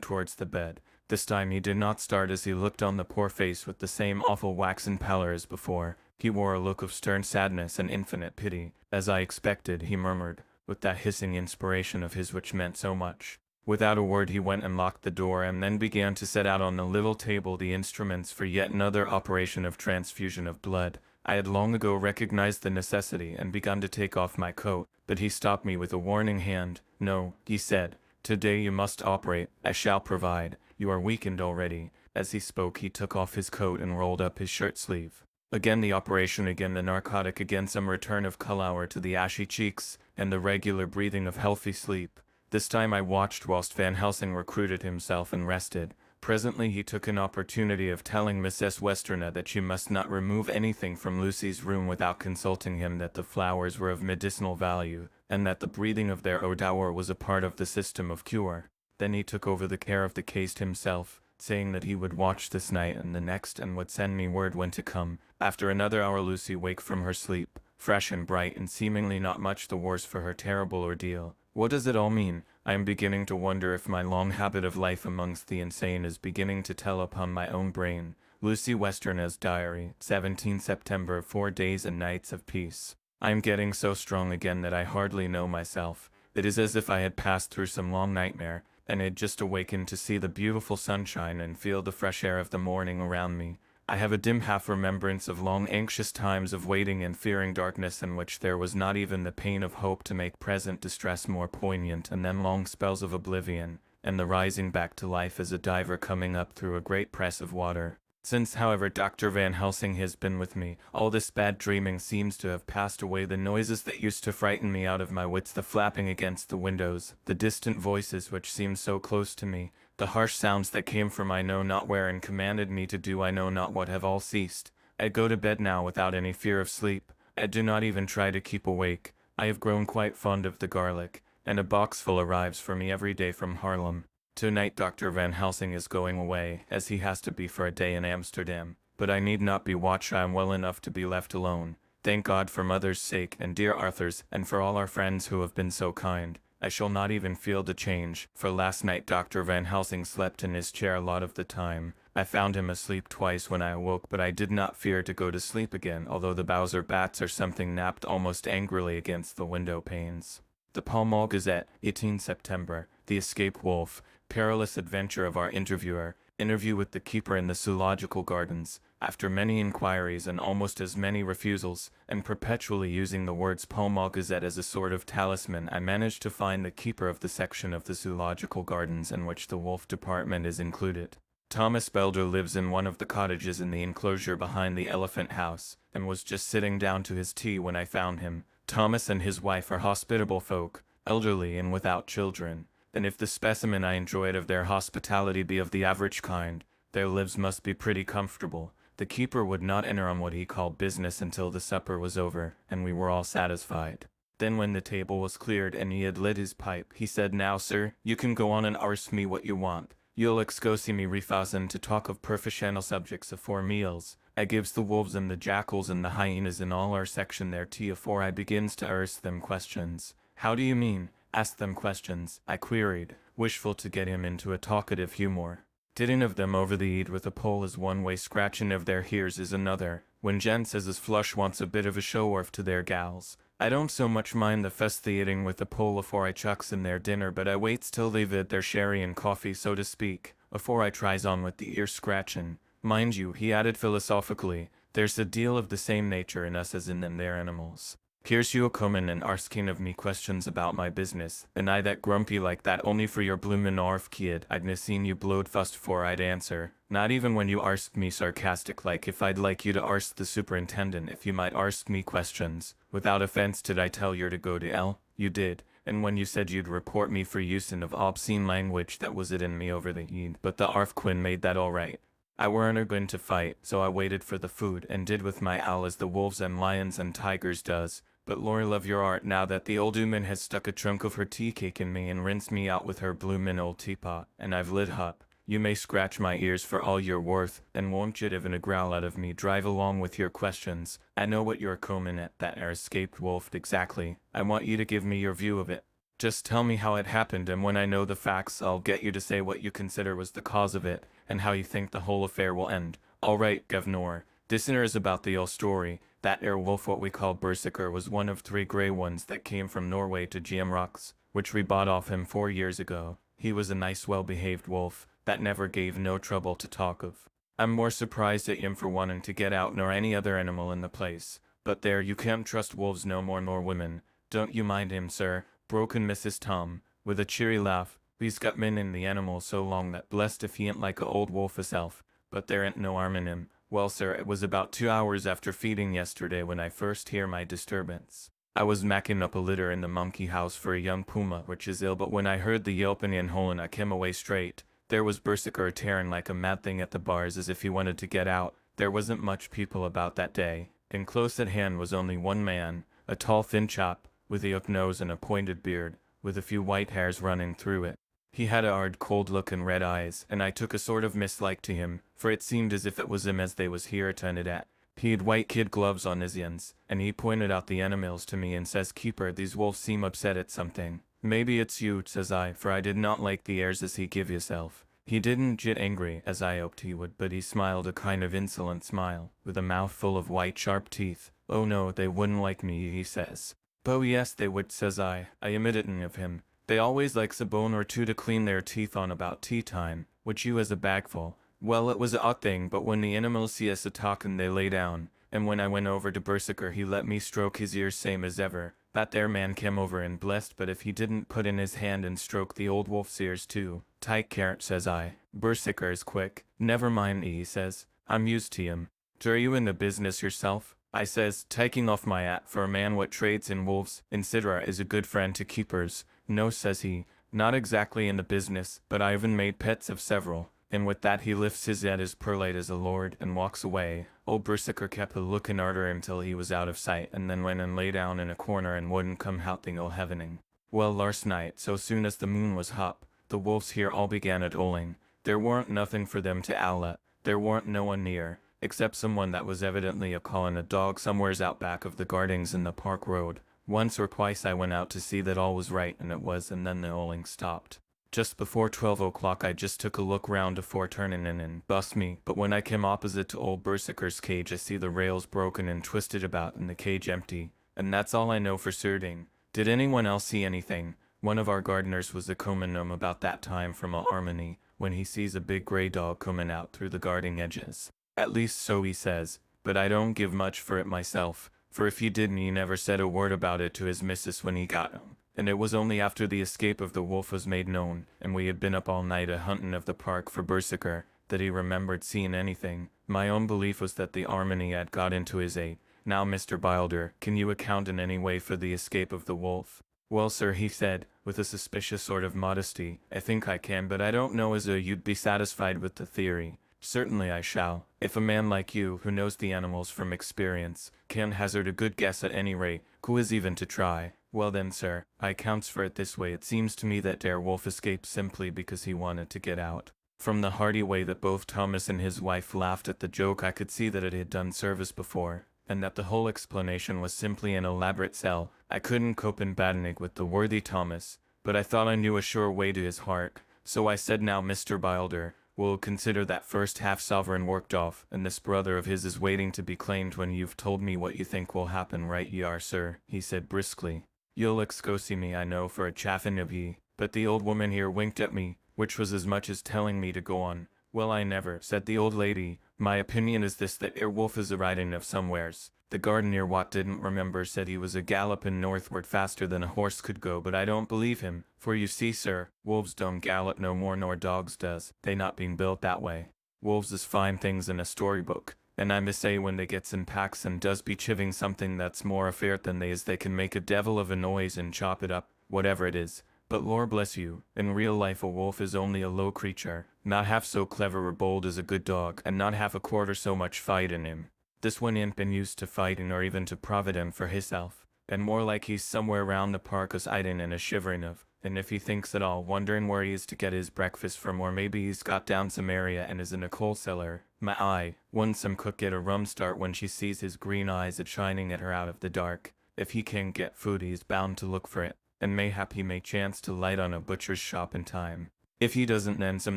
towards the bed. This time he did not start as he looked on the poor face with the same awful waxen pallor as before. He wore a look of stern sadness and infinite pity. As I expected, he murmured, with that hissing inspiration of his which meant so much. Without a word he went and locked the door, and then began to set out on the little table the instruments for yet another operation of transfusion of blood. I had long ago recognized the necessity and begun to take off my coat, but he stopped me with a warning hand. No, he said, today you must operate, I shall provide, you are weakened already. As he spoke he took off his coat and rolled up his shirt sleeve. Again the operation, again the narcotic, again some return of colour to the ashy cheeks, and the regular breathing of healthy sleep. This time I watched whilst Van Helsing recruited himself and rested. Presently he took an opportunity of telling Mrs. Westerna that she must not remove anything from Lucy's room without consulting him, that the flowers were of medicinal value, and that the breathing of their odor was a part of the system of cure. Then he took over the care of the case himself, saying that he would watch this night and the next and would send me word when to come. After another hour Lucy waked from her sleep, fresh and bright and seemingly not much the worse for her terrible ordeal. What does it all mean? I am beginning to wonder if my long habit of life amongst the insane is beginning to tell upon my own brain. Lucy Westerna's diary, 17 September, 4 days and nights of peace. I am getting so strong again that I hardly know myself. It is as if I had passed through some long nightmare, and had just awakened to see the beautiful sunshine and feel the fresh air of the morning around me. I have a dim half-remembrance of long anxious times of waiting and fearing darkness in which there was not even the pain of hope to make present distress more poignant, and then long spells of oblivion, and the rising back to life as a diver coming up through a great press of water. Since, however, Dr. Van Helsing has been with me, all this bad dreaming seems to have passed away. The noises that used to frighten me out of my wits, the flapping against the windows, the distant voices which seemed so close to me, the harsh sounds that came from I know not where and commanded me to do I know not what, have all ceased. I go to bed now without any fear of sleep. I do not even try to keep awake. I have grown quite fond of the garlic, and a boxful arrives for me every day from Haarlem. Tonight Dr. Van Helsing is going away, as he has to be for a day in Amsterdam, but I need not be watched. I am well enough to be left alone. Thank God for mother's sake, and dear Arthur's, and for all our friends who have been so kind. I shall not even feel the change, for last night Dr. Van Helsing slept in his chair a lot of the time. I found him asleep twice when I awoke, but I did not fear to go to sleep again, although the Bowser bats or something napped almost angrily against the window panes. The Pall Mall Gazette, 18 September. The Escaped Wolf. Perilous adventure of our interviewer. Interview with the keeper in the Zoological Gardens. After many inquiries and almost as many refusals, and perpetually using the words Pall Mall Gazette as a sort of talisman, I managed to find the keeper of the section of the Zoological Gardens in which the wolf department is included. Thomas Belder lives in one of the cottages in the enclosure behind the Elephant House, and was just sitting down to his tea when I found him. Thomas and his wife are hospitable folk, elderly and without children. And if the specimen I enjoyed of their hospitality be of the average kind, their lives must be pretty comfortable. The keeper would not enter on what he called business until the supper was over, and we were all satisfied. Then when the table was cleared and he had lit his pipe, he said, "Now, sir, you can go on and arsk me what you want. You'll excosi me refasen to talk of professional subjects afore meals. I gives the wolves and the jackals and the hyenas in all our section their tea afore I begins to arsk them questions." "How do you mean? Ask them questions," I queried, wishful to get him into a talkative humor. "Tidin' of them over the eat with a pole is one way, scratchin' of their hears is another. When gents as is flush wants a bit of a show-orf to their gals, I don't so much mind the fuss the eating with the pole afore I chucks in their dinner, but I waits till they've had their sherry and coffee, so to speak, afore I tries on with the ear scratchin'. Mind you," he added philosophically, "there's a deal of the same nature in us as in them there animals. Here's you a-comin' and arsking of me questions about my business, and I that grumpy like that only for your bloomin' orf, kid. I'd na seen you blowed fust fore I'd answer. Not even when you arsked me sarcastic like if I'd like you to arsk the superintendent if you might arsk me questions. Without offense, did I tell yer to go to L? You did. And when you said you'd report me for usin' of obscene language, that was it in me over the head. But the arf Quinn made that all right. I weren't going to fight, so I waited for the food and did with my owl as the wolves and lions and tigers does. But Lord love your art, now that the old ooman has stuck a chunk of her tea cake in me and rinsed me out with her bloomin' old teapot, and I've lit up. You may scratch my ears for all you're worth, and won't you even a growl out of me drive along with your questions. I know what you're comin' at, that ere escaped wolf exactly. I want you to give me your view of it. Just tell me how it happened, and when I know the facts, I'll get you to say what you consider was the cause of it, and how you think the whole affair will end. All right, Governor. Disner is about the old story. That ere wolf, what we call Berserker, was one of 3 grey ones that came from Norway to GM Rocks, which we bought off him 4 years ago. He was a nice, well-behaved wolf, that never gave no trouble to talk of. I'm more surprised at him for wanting to get out nor any other animal in the place. But there, you can't trust wolves no more nor women. Don't you mind him, sir, broken Mrs. Tom, with a cheery laugh. We's got men in the animal so long that blessed if he ain't like a old wolf hisself, but there ain't no harm in him. Well, sir, it was about 2 hours after feeding yesterday when I first hear my disturbance. I was macking up a litter in the monkey house for a young puma which is ill, but when I heard the yelping and howling I came away straight. There was Berserker tearing like a mad thing at the bars as if he wanted to get out. There wasn't much people about that day, and close at hand was only one man, a tall thin chap, with a hook nose and a pointed beard, with a few white hairs running through it. He had a hard, cold look and red eyes, and I took a sort of mislike to him, for it seemed as if it was him as they was here attended at. He had white kid gloves on his hands, and he pointed out the animals to me and says, "Keeper, these wolves seem upset at something." "Maybe it's you," says I, for I did not like the airs as he give yourself. He didn't get angry, as I hoped he would, but he smiled a kind of insolent smile, with a mouth full of white sharp teeth. "Oh no, they wouldn't like me," he says. "Oh yes, they would," says I imitating of him. "They always likes a bone or two to clean their teeth on about tea time, which you has a bagful." Well, it was a odd thing, but when the animals see us a-talkin' they lay down, and when I went over to Berserker he let me stroke his ears same as ever. That there man came over and blessed, but if he didn't put in his hand and stroke the old wolf's ears too. "Tight carrot," says I. "Berserker is quick." "Never mind," he says. "I'm used to him." "Are you in the business yourself?" I says, taking off my hat, for a man what trades in wolves, etc., is a good friend to keepers. "No," says he, "not exactly in the business, but I even made pets of several." And with that he lifts his head as polite as a lord and walks away. Old Berserker kept a looking arter him till he was out of sight, and then went and lay down in a corner and wouldn't come howling o' heavening. Well, last night, so soon as the moon was up, the wolves here all began at howling. There warn't nothing for them to owl at. There warn't no one near, except someone that was evidently a-calling a dog somewheres out back of the gardings in the park road. Once or twice I went out to see that all was right, and it was, and then the howling stopped. Just before 12 o'clock I just took a look round afore turning in and bust me, but when I came opposite to old Berserker's cage I see the rails broken and twisted about and the cage empty, and that's all I know for certain. Did anyone else see anything? One of our gardeners was a-comin' home about that time from a harmony, when he sees a big grey dog comin' out through the garden edges. At least so he says, but I don't give much for it myself, for if he didn't he never said a word about it to his missus when he got home. And it was only after the escape of the wolf was made known, and we had been up all night a-huntin' of the park for Berserker, that he remembered seeing anything. My own belief was that the harmony had got into his aid. "Now, Mr. Bilder, can you account in any way for the escape of the wolf?" "Well, sir," he said, with a suspicious sort of modesty, "I think I can, but I don't know as you'd be satisfied with the theory." "Certainly I shall. If a man like you, who knows the animals from experience, can hazard a good guess at any rate, who is even to try? Well then, sir, I accounts for it this way. It seems to me that der wolf escaped simply because he wanted to get out." From the hearty way that both Thomas and his wife laughed at the joke I could see that it had done service before, and that the whole explanation was simply an elaborate sell. I couldn't cope in baddening with the worthy Thomas, but I thought I knew a sure way to his heart, so I said, "Now, Mr. Bilder, we'll consider that first half-sovereign worked off, and this brother of his is waiting to be claimed when you've told me what you think will happen. Right ye are, sir," he said briskly. "You'll excuse me, I know, for a chaffing of ye, but the old woman here winked at me, which was as much as telling me to go on." "Well, I never," said the old lady. "My opinion is this, that wolf is a-riding of somewheres. The gardener what didn't remember said he was a-galloping northward faster than a horse could go, but I don't believe him, for you see, sir, wolves don't gallop no more nor dogs does, they not being built that way. Wolves is fine things in a storybook, and I must say when they gets in packs and does be chiving something that's more affair than they can make a devil of a noise and chop it up, whatever it is. But Lord bless you, in real life a wolf is only a low creature, Not half so clever or bold as a good dog, and not half a quarter so much fight in him. This one ain't been used to fighting or even to providing for hisself, and more like he's somewhere round the park us hiding and a shivering of, and if he thinks at all, wondering where he is to get his breakfast from, or maybe he's got down some area and is in a coal cellar. My eye, wouldn't some cook get a rum start when she sees his green eyes a-shining at her out of the dark. If he can't get food he's bound to look for it, and mayhap he may chance to light on a butcher's shop in time. If he doesn't, then some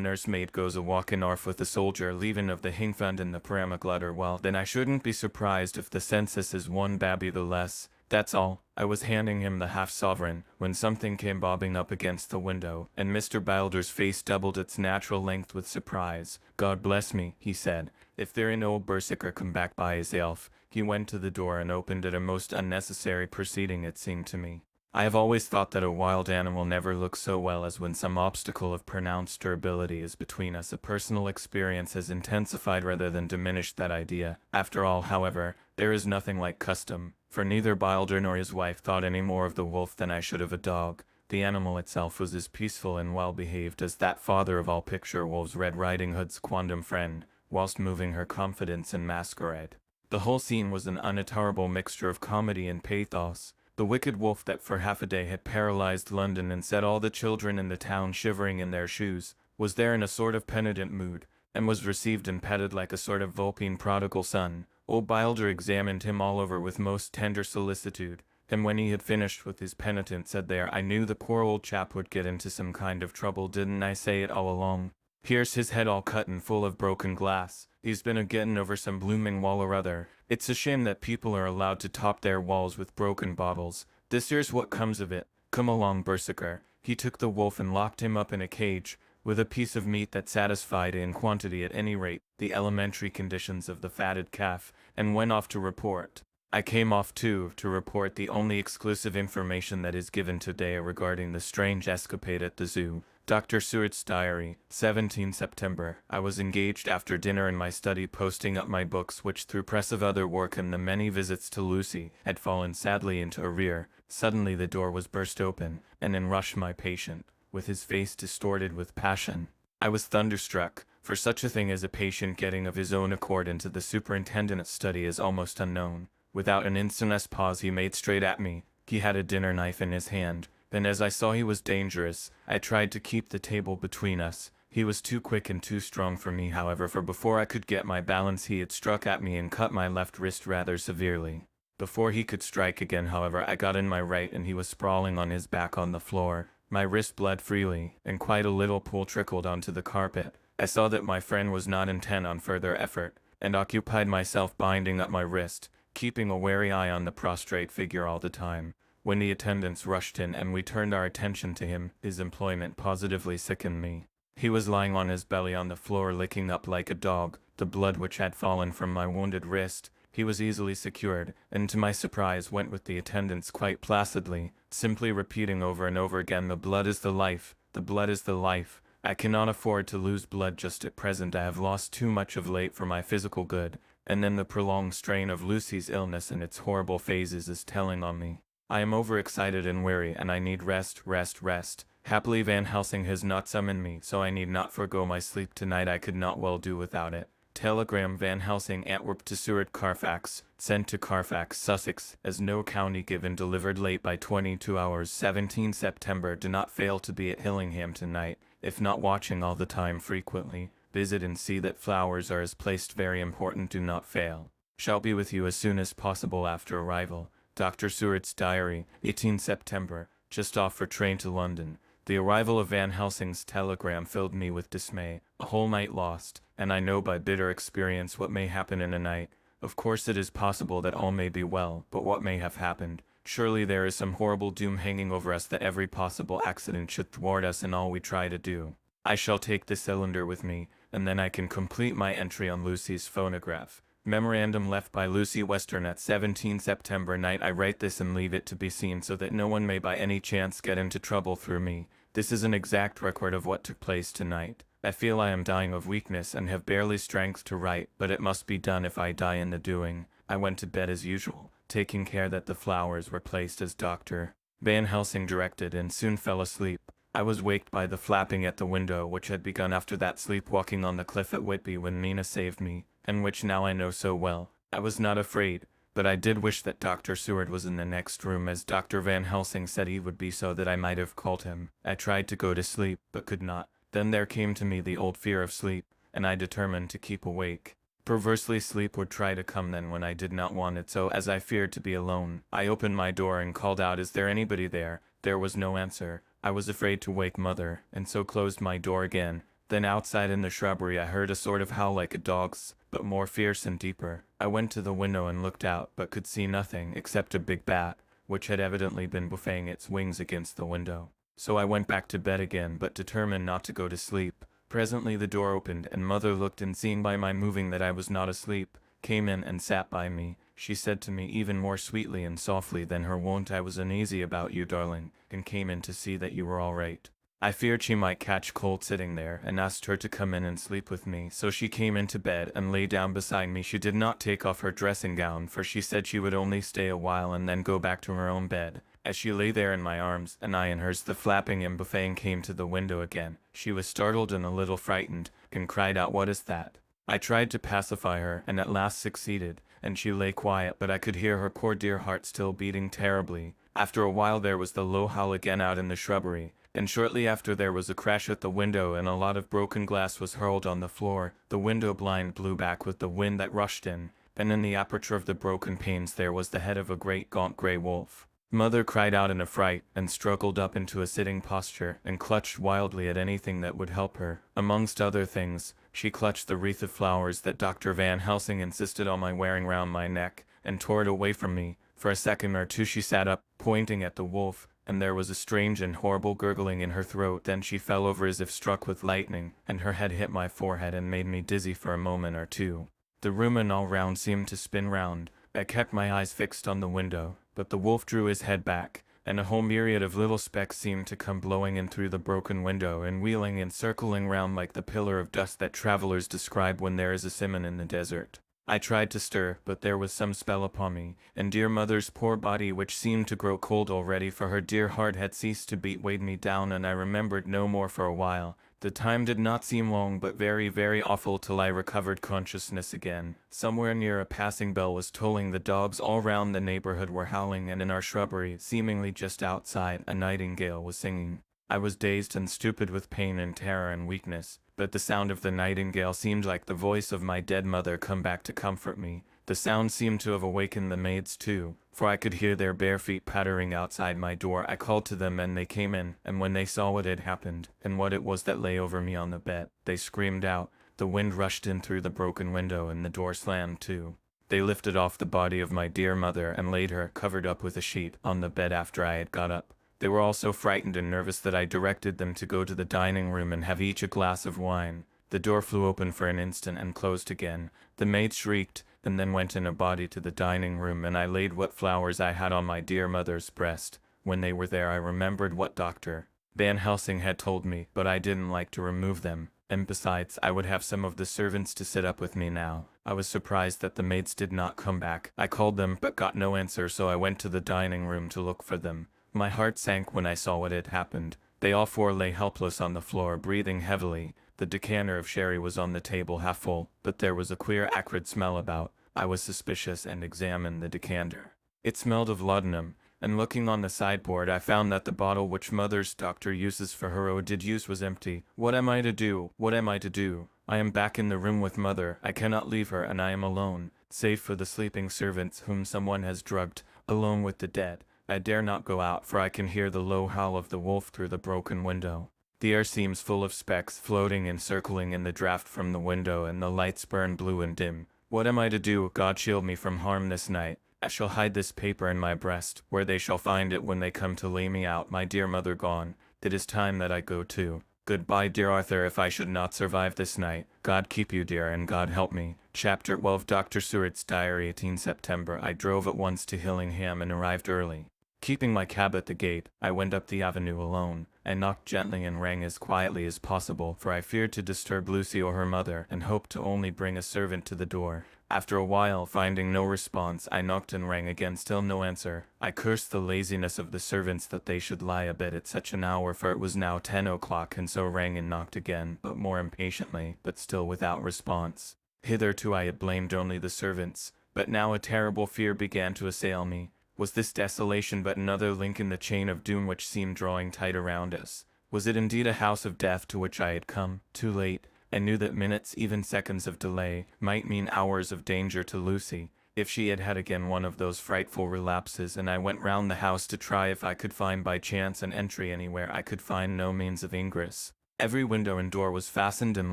nursemaid goes a-walking orf with a soldier, leaving of the hingfund and the paramaglutter. Well, then I shouldn't be surprised if the census is one babby the less. That's all. I was handing him the half-sovereign, when something came bobbing up against the window, and Mr. Bilder's face doubled its natural length with surprise. "God bless me," he said, "if there ain't old Berserker come back by his elf." He went to the door and opened it, a most unnecessary proceeding it seemed to me. I have always thought that a wild animal never looks so well as when some obstacle of pronounced durability is between us. A personal experience has intensified rather than diminished that idea. After all, however, there is nothing like custom, for neither Bilder nor his wife thought any more of the wolf than I should of a dog. The animal itself was as peaceful and well behaved as that father of all picture wolves, Red Riding Hood's quondam friend, whilst moving her confidence in masquerade. The whole scene was an unutterable mixture of comedy and pathos. The wicked wolf that for half a day had paralyzed London and set all the children in the town shivering in their shoes, was there in a sort of penitent mood, and was received and petted like a sort of vulpine prodigal son. Old Bilder examined him all over with most tender solicitude, and when he had finished with his penitence said, "There, I knew the poor old chap would get into some kind of trouble, didn't I say it all along? Here's his head all cut and full of broken glass. He's been a-getting over some blooming wall or other. It's a shame that people are allowed to top their walls with broken bottles. This here's what comes of it. Come along, Berserker." He took the wolf and locked him up in a cage, with a piece of meat that satisfied in quantity at any rate the elementary conditions of the fatted calf, and went off to report. I came off too, to report the only exclusive information that is given today regarding the strange escapade at the zoo. Dr. Seward's diary, 17 September. I was engaged after dinner in my study posting up my books, which through press of other work and the many visits to Lucy, had fallen sadly into arrear. Suddenly the door was burst open, and in rushed my patient, with his face distorted with passion. I was thunderstruck, for such a thing as a patient getting of his own accord into the superintendent's study is almost unknown. Without an instant's pause he made straight at me. He had a dinner knife in his hand, and as I saw he was dangerous, I tried to keep the table between us. He was too quick and too strong for me, however, for before I could get my balance he had struck at me and cut my left wrist rather severely. Before he could strike again, however, I got in my right and he was sprawling on his back on the floor. My wrist bled freely, and quite a little pool trickled onto the carpet. I saw that my friend was not intent on further effort, and occupied myself binding up my wrist, keeping a wary eye on the prostrate figure all the time. When the attendants rushed in and we turned our attention to him, his employment positively sickened me. He was lying on his belly on the floor, licking up like a dog the blood which had fallen from my wounded wrist. He was easily secured, and to my surprise went with the attendants quite placidly, simply repeating over and over again, "The blood is the life, the blood is the life. I cannot afford to lose blood just at present. I have lost too much of late for my physical good, and then the prolonged strain of Lucy's illness and its horrible phases is telling on me. I am overexcited and weary, and I need rest, rest, rest. Happily Van Helsing has not summoned me, so I need not forego my sleep tonight. I could not well do without it. Telegram Van Helsing, Antwerp to Seward, Carfax, sent to Carfax, Sussex, as no county given, delivered late by 22 hours, 17 September. Do not fail to be at Hillingham tonight, if not watching all the time frequently. Visit and see that flowers are as placed, very important, do not fail. Shall be with you as soon as possible after arrival. Dr. Seward's diary, 18 September, just off for train to London. The arrival of Van Helsing's telegram filled me with dismay. A whole night lost, and I know by bitter experience what may happen in a night. Of course it is possible that all may be well, but what may have happened? Surely there is some horrible doom hanging over us, that every possible accident should thwart us in all we try to do. I shall take the cylinder with me, and then I can complete my entry on Lucy's phonograph. Memorandum left by Lucy Western at 17 September night. I write this and leave it to be seen so that no one may by any chance get into trouble through me. This is an exact record of what took place tonight. I feel I am dying of weakness and have barely strength to write, but it must be done if I die in the doing. I went to bed as usual, taking care that the flowers were placed as Dr. Van Helsing directed, and soon fell asleep. I was waked by the flapping at the window which had begun after that sleepwalking on the cliff at Whitby when Mina saved me, and which now I know so well. I was not afraid, but I did wish that Dr. Seward was in the next room, as Dr. Van Helsing said he would be, so that I might have called him. I tried to go to sleep, but could not. Then there came to me the old fear of sleep, and I determined to keep awake. Perversely, sleep would try to come then when I did not want it, so as I feared to be alone, I opened my door and called out, "Is there anybody there?" There was no answer. I was afraid to wake Mother, and so closed my door again. Then outside in the shrubbery I heard a sort of howl like a dog's, but more fierce and deeper. I went to the window and looked out, but could see nothing except a big bat, which had evidently been buffeting its wings against the window. So I went back to bed again, but determined not to go to sleep. Presently the door opened, and Mother looked, and seeing by my moving that I was not asleep, came in and sat by me. She said to me even more sweetly and softly than her wont, "I was uneasy about you, darling, and came in to see that you were all right." I feared she might catch cold sitting there, and asked her to come in and sleep with me, so she came into bed and lay down beside me. She did not take off her dressing gown, for she said she would only stay a while and then go back to her own bed. As she lay there in my arms, and I in hers, the flapping and buffeting came to the window again. She was startled and a little frightened, and cried out, "What is that?" I tried to pacify her, and at last succeeded, and she lay quiet, but I could hear her poor dear heart still beating terribly. After a while there was the low howl again out in the shrubbery, and shortly after there was a crash at the window, and a lot of broken glass was hurled on the floor. The window blind blew back with the wind that rushed in, and in the aperture of the broken panes there was the head of a great gaunt grey wolf. Mother cried out in affright, and struggled up into a sitting posture, and clutched wildly at anything that would help her. Amongst other things, she clutched the wreath of flowers that Dr. Van Helsing insisted on my wearing round my neck, and tore it away from me. For a second or two she sat up, pointing at the wolf, and there was a strange and horrible gurgling in her throat. Then she fell over as if struck with lightning, and her head hit my forehead and made me dizzy for a moment or two. The room and all round seemed to spin round. I kept my eyes fixed on the window, but the wolf drew his head back, and a whole myriad of little specks seemed to come blowing in through the broken window, and wheeling and circling round like the pillar of dust that travelers describe when there is a simon in the desert. I tried to stir, but there was some spell upon me, and dear Mother's poor body, which seemed to grow cold already, for her dear heart had ceased to beat, weighed me down, and I remembered no more for a while. The time did not seem long, but very, very awful, till I recovered consciousness again. Somewhere near a passing bell was tolling, the dogs all round the neighborhood were howling, and in our shrubbery, seemingly just outside, a nightingale was singing. I was dazed and stupid with pain and terror and weakness, but the sound of the nightingale seemed like the voice of my dead mother come back to comfort me. The sound seemed to have awakened the maids too, for I could hear their bare feet pattering outside my door. I called to them and they came in, and when they saw what had happened, and what it was that lay over me on the bed, they screamed out. The wind rushed in through the broken window and the door slammed too. They lifted off the body of my dear mother and laid her, covered up with a sheet, on the bed after I had got up. They were all so frightened and nervous that I directed them to go to the dining room and have each a glass of wine. The door flew open for an instant and closed again. The maid shrieked, and then went in a body to the dining room, and I laid what flowers I had on my dear mother's breast. When they were there I remembered what Dr. Van Helsing had told me, but I didn't like to remove them, and besides, I would have some of the servants to sit up with me now. I was surprised that the maids did not come back. I called them, but got no answer, so I went to the dining room to look for them. My heart sank when I saw what had happened. They all four lay helpless on the floor, breathing heavily. The decanter of sherry was on the table half full, but there was a queer acrid smell about. I was suspicious and examined the decanter. It smelled of laudanum, and looking on the sideboard I found that the bottle which Mother's doctor uses for her ODID use was empty. What am I to do? What am I to do? I am back in the room with Mother. I cannot leave her, and I am alone, save for the sleeping servants whom someone has drugged, alone with the dead. I dare not go out, for I can hear the low howl of the wolf through the broken window. The air seems full of specks, floating and circling in the draught from the window, and the lights burn blue and dim. What am I to do? God shield me from harm this night. I shall hide this paper in my breast, where they shall find it when they come to lay me out. My dear mother gone. It is time that I go too. Goodbye, dear Arthur, if I should not survive this night. God keep you, dear, and God help me. Chapter 12. Dr. Seward's Diary, 18 September. I drove at once to Hillingham and arrived early. Keeping my cab at the gate, I went up the avenue alone. I knocked gently and rang as quietly as possible, for I feared to disturb Lucy or her mother, and hoped to only bring a servant to the door. After a while, finding no response, I knocked and rang again, still no answer. I cursed the laziness of the servants that they should lie abed at such an hour, for it was now 10 o'clock, and so rang and knocked again, but more impatiently, but still without response. Hitherto I had blamed only the servants, but now a terrible fear began to assail me. Was this desolation but another link in the chain of doom which seemed drawing tight around us? Was it indeed a house of death to which I had come, too late? I knew that minutes, even seconds of delay, might mean hours of danger to Lucy, if she had had again one of those frightful relapses, and I went round the house to try if I could find by chance an entry anywhere. I could find no means of ingress. Every window and door was fastened and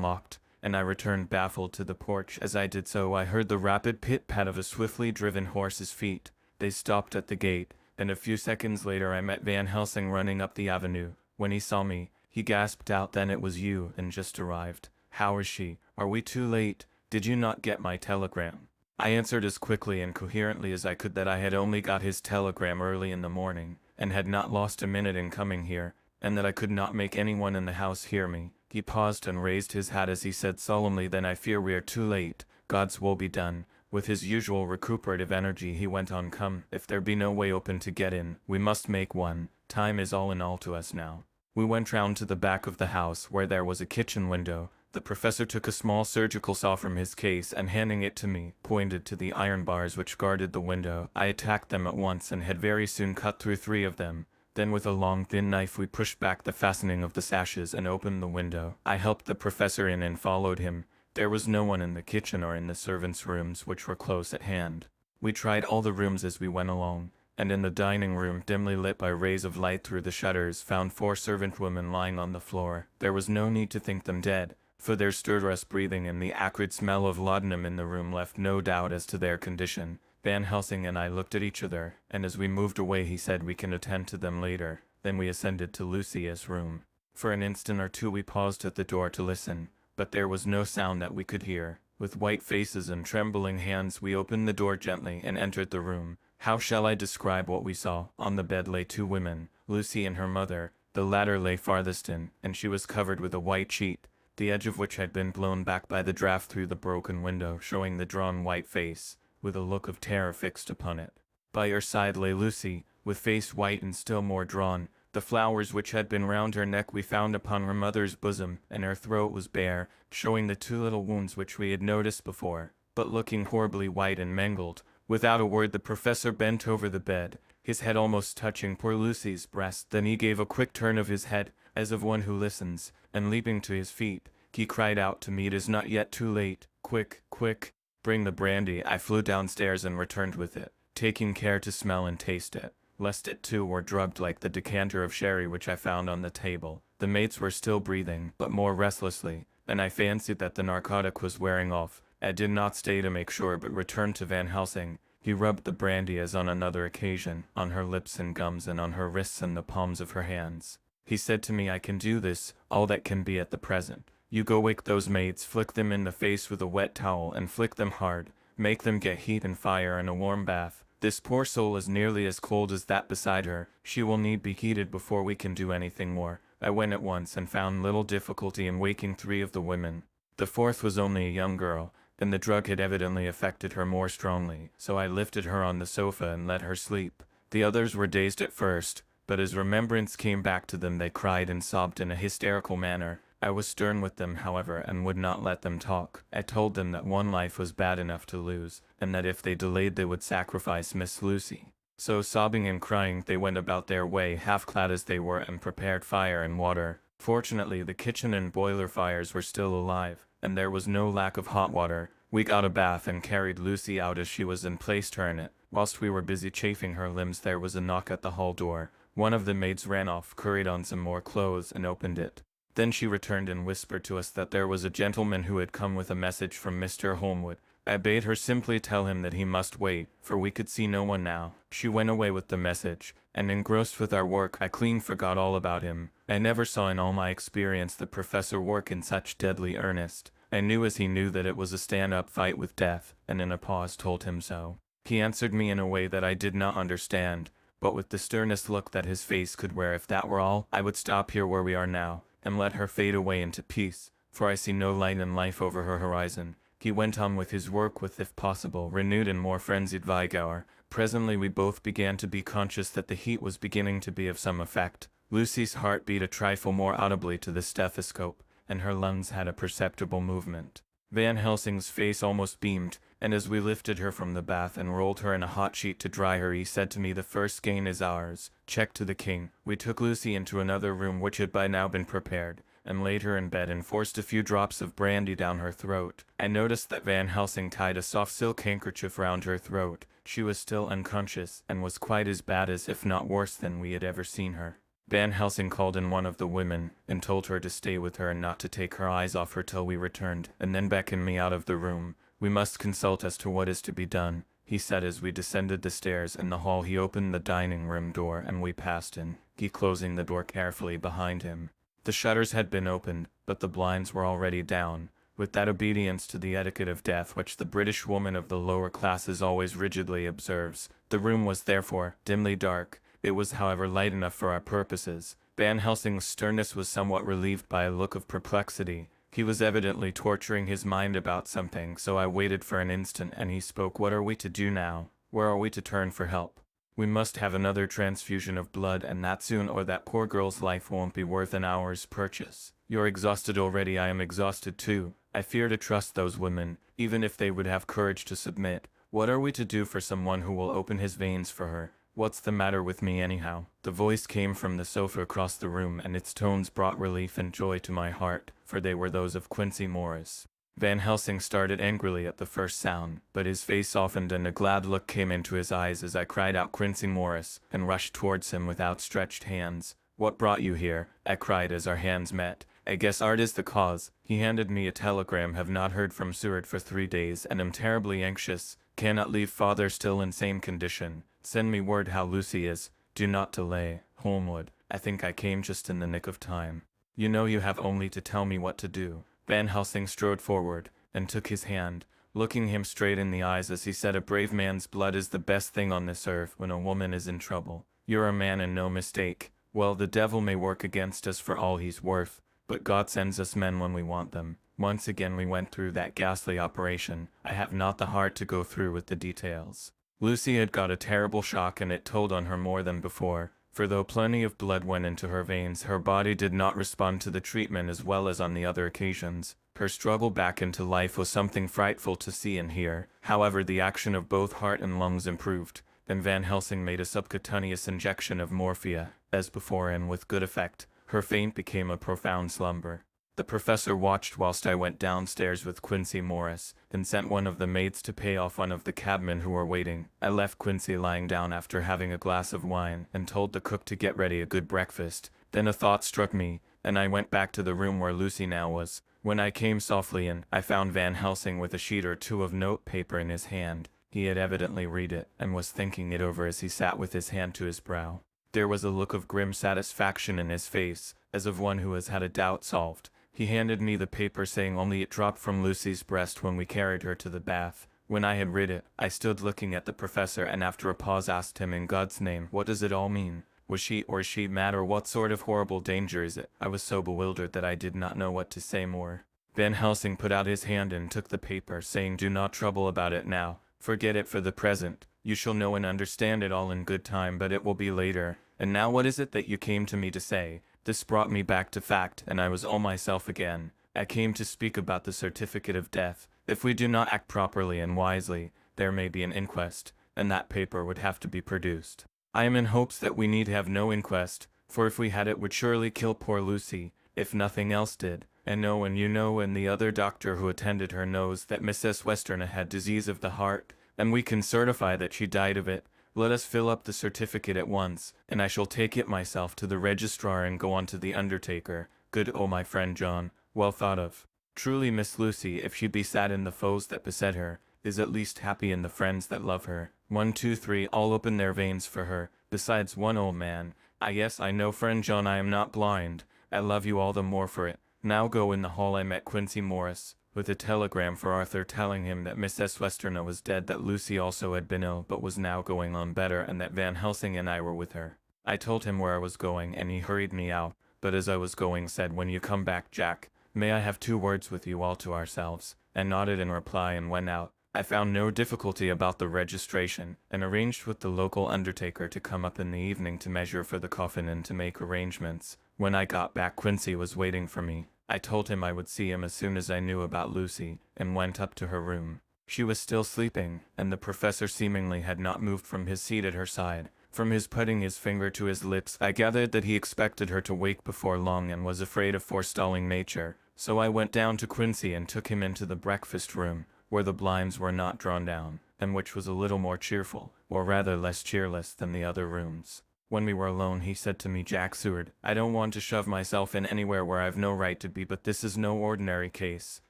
locked, and I returned baffled to the porch. As I did so, I heard the rapid pit-pat of a swiftly driven horse's feet. They stopped at the gate, and a few seconds later I met Van Helsing running up the avenue. When he saw me, he gasped out, "Then it was you, and just arrived. How is she? Are we too late? Did you not get my telegram?" I answered as quickly and coherently as I could that I had only got his telegram early in the morning, and had not lost a minute in coming here, and that I could not make anyone in the house hear me. He paused and raised his hat as he said solemnly, "Then I fear we are too late. God's will be done." With his usual recuperative energy he went on, "Come, if there be no way open to get in, we must make one. Time is all in all to us now." We went round to the back of the house, where there was a kitchen window. The professor took a small surgical saw from his case, and handing it to me, pointed to the iron bars which guarded the window. I attacked them at once, and had very soon cut through 3 of them. Then with a long thin knife we pushed back the fastening of the sashes and opened the window. I helped the professor in and followed him. There was no one in the kitchen or in the servants' rooms, which were close at hand. We tried all the rooms as we went along, and in the dining room, dimly lit by rays of light through the shutters, found 4 servant women lying on the floor. There was no need to think them dead, for their stertorous breathing and the acrid smell of laudanum in the room left no doubt as to their condition. Van Helsing and I looked at each other, and as we moved away he said, "We can attend to them later." Then we ascended to Lucia's room. For an instant or two we paused at the door to listen, but there was no sound that we could hear. With white faces and trembling hands we opened the door gently and entered the room. How shall I describe what we saw? On the bed lay 2 women, Lucy and her mother. The latter lay farthest in, and she was covered with a white sheet, the edge of which had been blown back by the draught through the broken window, showing the drawn white face, with a look of terror fixed upon it. By her side lay Lucy, with face white and still more drawn. The flowers which had been round her neck we found upon her mother's bosom, and her throat was bare, showing the 2 little wounds which we had noticed before, but looking horribly white and mangled. Without a word the professor bent over the bed, his head almost touching poor Lucy's breast. Then he gave a quick turn of his head, as of one who listens, and leaping to his feet, he cried out to me, "It is not yet too late. Quick, quick, bring the brandy." I flew downstairs and returned with it, taking care to smell and taste it, lest it too were drugged like the decanter of sherry which I found on the table. The maids were still breathing, but more restlessly, and I fancied that the narcotic was wearing off. I did not stay to make sure, but returned to Van Helsing. He rubbed the brandy, as on another occasion, on her lips and gums and on her wrists and the palms of her hands. He said to me, "I can do this, all that can be at the present. You go wake those maids, flick them in the face with a wet towel, and flick them hard. Make them get heat and fire and a warm bath. This poor soul is nearly as cold as that beside her. She will need be heated before we can do anything more." I went at once and found little difficulty in waking 3 of the women. The 4th was only a young girl, and the drug had evidently affected her more strongly, so I lifted her on the sofa and let her sleep. The others were dazed at first, but as remembrance came back to them they cried and sobbed in a hysterical manner. I was stern with them, however, and would not let them talk. I told them that one life was bad enough to lose, and that if they delayed they would sacrifice Miss Lucy. So sobbing and crying they went about their way, half clad as they were, and prepared fire and water. Fortunately the kitchen and boiler fires were still alive, and there was no lack of hot water. We got a bath and carried Lucy out as she was and placed her in it. Whilst we were busy chafing her limbs there was a knock at the hall door. One of the maids ran off, curried on some more clothes, and opened it. Then she returned and whispered to us that there was a gentleman who had come with a message from Mr. Holmwood. I bade her simply tell him that he must wait, for we could see no one now. She went away with the message, and engrossed with our work I clean forgot all about him. I never saw in all my experience the professor work in such deadly earnest. I knew as he knew that it was a stand-up fight with death, and in a pause told him so. He answered me in a way that I did not understand, but with the sternest look that his face could wear. If that were all, I would stop here where we are now, and let her fade away into peace, for I see no light in life over her horizon. He went on with his work with, if possible, renewed and more frenzied vigor. Presently we both began to be conscious that the heat was beginning to be of some effect. Lucy's heart beat a trifle more audibly to the stethoscope, and her lungs had a perceptible movement. Van Helsing's face almost beamed, and as we lifted her from the bath and rolled her in a hot sheet to dry her, he said to me, "The first gain is ours." Check to the king. We took Lucy into another room which had by now been prepared, and laid her in bed and forced a few drops of brandy down her throat. I noticed that Van Helsing tied a soft silk handkerchief round her throat. She was still unconscious, and was quite as bad as, if not worse than, we had ever seen her. Van Helsing called in one of the women, and told her to stay with her and not to take her eyes off her till we returned, and then beckoned me out of the room. "We must consult as to what is to be done," he said as we descended the stairs. In the hall he opened the dining room door, and we passed in, he closing the door carefully behind him. The shutters had been opened, but the blinds were already down. With that obedience to the etiquette of death which the British woman of the lower classes always rigidly observes, the room was therefore dimly dark. It was, however, light enough for our purposes. Van Helsing's sternness was somewhat relieved by a look of perplexity. He was evidently torturing his mind about something, so I waited for an instant, and he spoke. "What are we to do now? Where are we to turn for help? We must have another transfusion of blood, and that soon, or that poor girl's life won't be worth an hour's purchase. You're exhausted already. I am exhausted too. I fear to trust those women, even if they would have courage to submit. What are we to do for someone who will open his veins for her? What's the matter with me anyhow?" The voice came from the sofa across the room, and its tones brought relief and joy to my heart, for they were those of Quincy Morris. Van Helsing started angrily at the first sound, but his face softened and a glad look came into his eyes as I cried out, "Quincy Morris," and rushed towards him with outstretched hands. "What brought you here?" I cried as our hands met. "I guess art is the cause." He handed me a telegram. "Have not heard from Seward for 3 days, and am terribly anxious. Cannot leave father still in same condition. Send me word how Lucy is. Do not delay. Holmwood." I think I came just in the nick of time. "You know you have only to tell me what to do." Van Helsing strode forward, and took his hand, looking him straight in the eyes as he said, "A brave man's blood is the best thing on this earth when a woman is in trouble. You're a man and no mistake. Well, the devil may work against us for all he's worth, but God sends us men when we want them. Once again we went through that ghastly operation. I have not the heart to go through with the details." Lucy had got a terrible shock, and it told on her more than before, for though plenty of blood went into her veins, her body did not respond to the treatment as well as on the other occasions. Her struggle back into life was something frightful to see and hear. However, the action of both heart and lungs improved. Then Van Helsing made a subcutaneous injection of morphia, as before, and with good effect. Her faint became a profound slumber. The professor watched whilst I went downstairs with Quincy Morris, and sent one of the maids to pay off one of the cabmen who were waiting. I left Quincy lying down after having a glass of wine, and told the cook to get ready a good breakfast. Then a thought struck me, and I went back to the room where Lucy now was. When I came softly in, I found Van Helsing with a sheet or two of note paper in his hand. He had evidently read it, and was thinking it over as he sat with his hand to his brow. There was a look of grim satisfaction in his face, as of one who has had a doubt solved. He handed me the paper, saying only it dropped from Lucy's breast when we carried her to the bath. When I had read it, I stood looking at the professor, and after a pause asked him, "In God's name, what does it all mean? Was she or is she mad, or what sort of horrible danger is it?" I was so bewildered that I did not know what to say more. Van Helsing put out his hand and took the paper, saying, "Do not trouble about it now. Forget it for the present. You shall know and understand it all in good time, but it will be later. And now what is it that you came to me to say?" This brought me back to fact, and I was all myself again. "I came to speak about the certificate of death. If we do not act properly and wisely, there may be an inquest, and that paper would have to be produced. I am in hopes that we need have no inquest, for if we had it would surely kill poor Lucy, if nothing else did. And no one you know and the other doctor who attended her knows that Mrs. Westerner had disease of the heart, and we can certify that she died of it. Let us fill up the certificate at once, and I shall take it myself to the registrar and go on to the undertaker. Good, oh my friend John, well thought of. Truly Miss Lucy, if she be sad in the foes that beset her, is at least happy in the friends that love her. 1, 2, 3, all open their veins for her, besides one old man. Ah yes, I know, friend John, I am not blind. I love you all the more for it. Now go." In the hall I met Quincy Morris, with a telegram for Arthur telling him that Mrs. Westerner was dead, that Lucy also had been ill but was now going on better, and that Van Helsing and I were with her. I told him where I was going, and he hurried me out, but as I was going said, "When you come back, Jack, may I have 2 words with you all to ourselves?" and nodded in reply and went out. I found no difficulty about the registration, and arranged with the local undertaker to come up in the evening to measure for the coffin and to make arrangements. When I got back, Quincy was waiting for me. I told him I would see him as soon as I knew about Lucy, and went up to her room. She was still sleeping, and the professor seemingly had not moved from his seat at her side. From his putting his finger to his lips, I gathered that he expected her to wake before long and was afraid of forestalling nature. So I went down to Quincy and took him into the breakfast room, where the blinds were not drawn down, and which was a little more cheerful, or rather less cheerless than the other rooms. When we were alone, he said to me, "Jack Seward, I don't want to shove myself in anywhere where I've no right to be, but this is no ordinary case.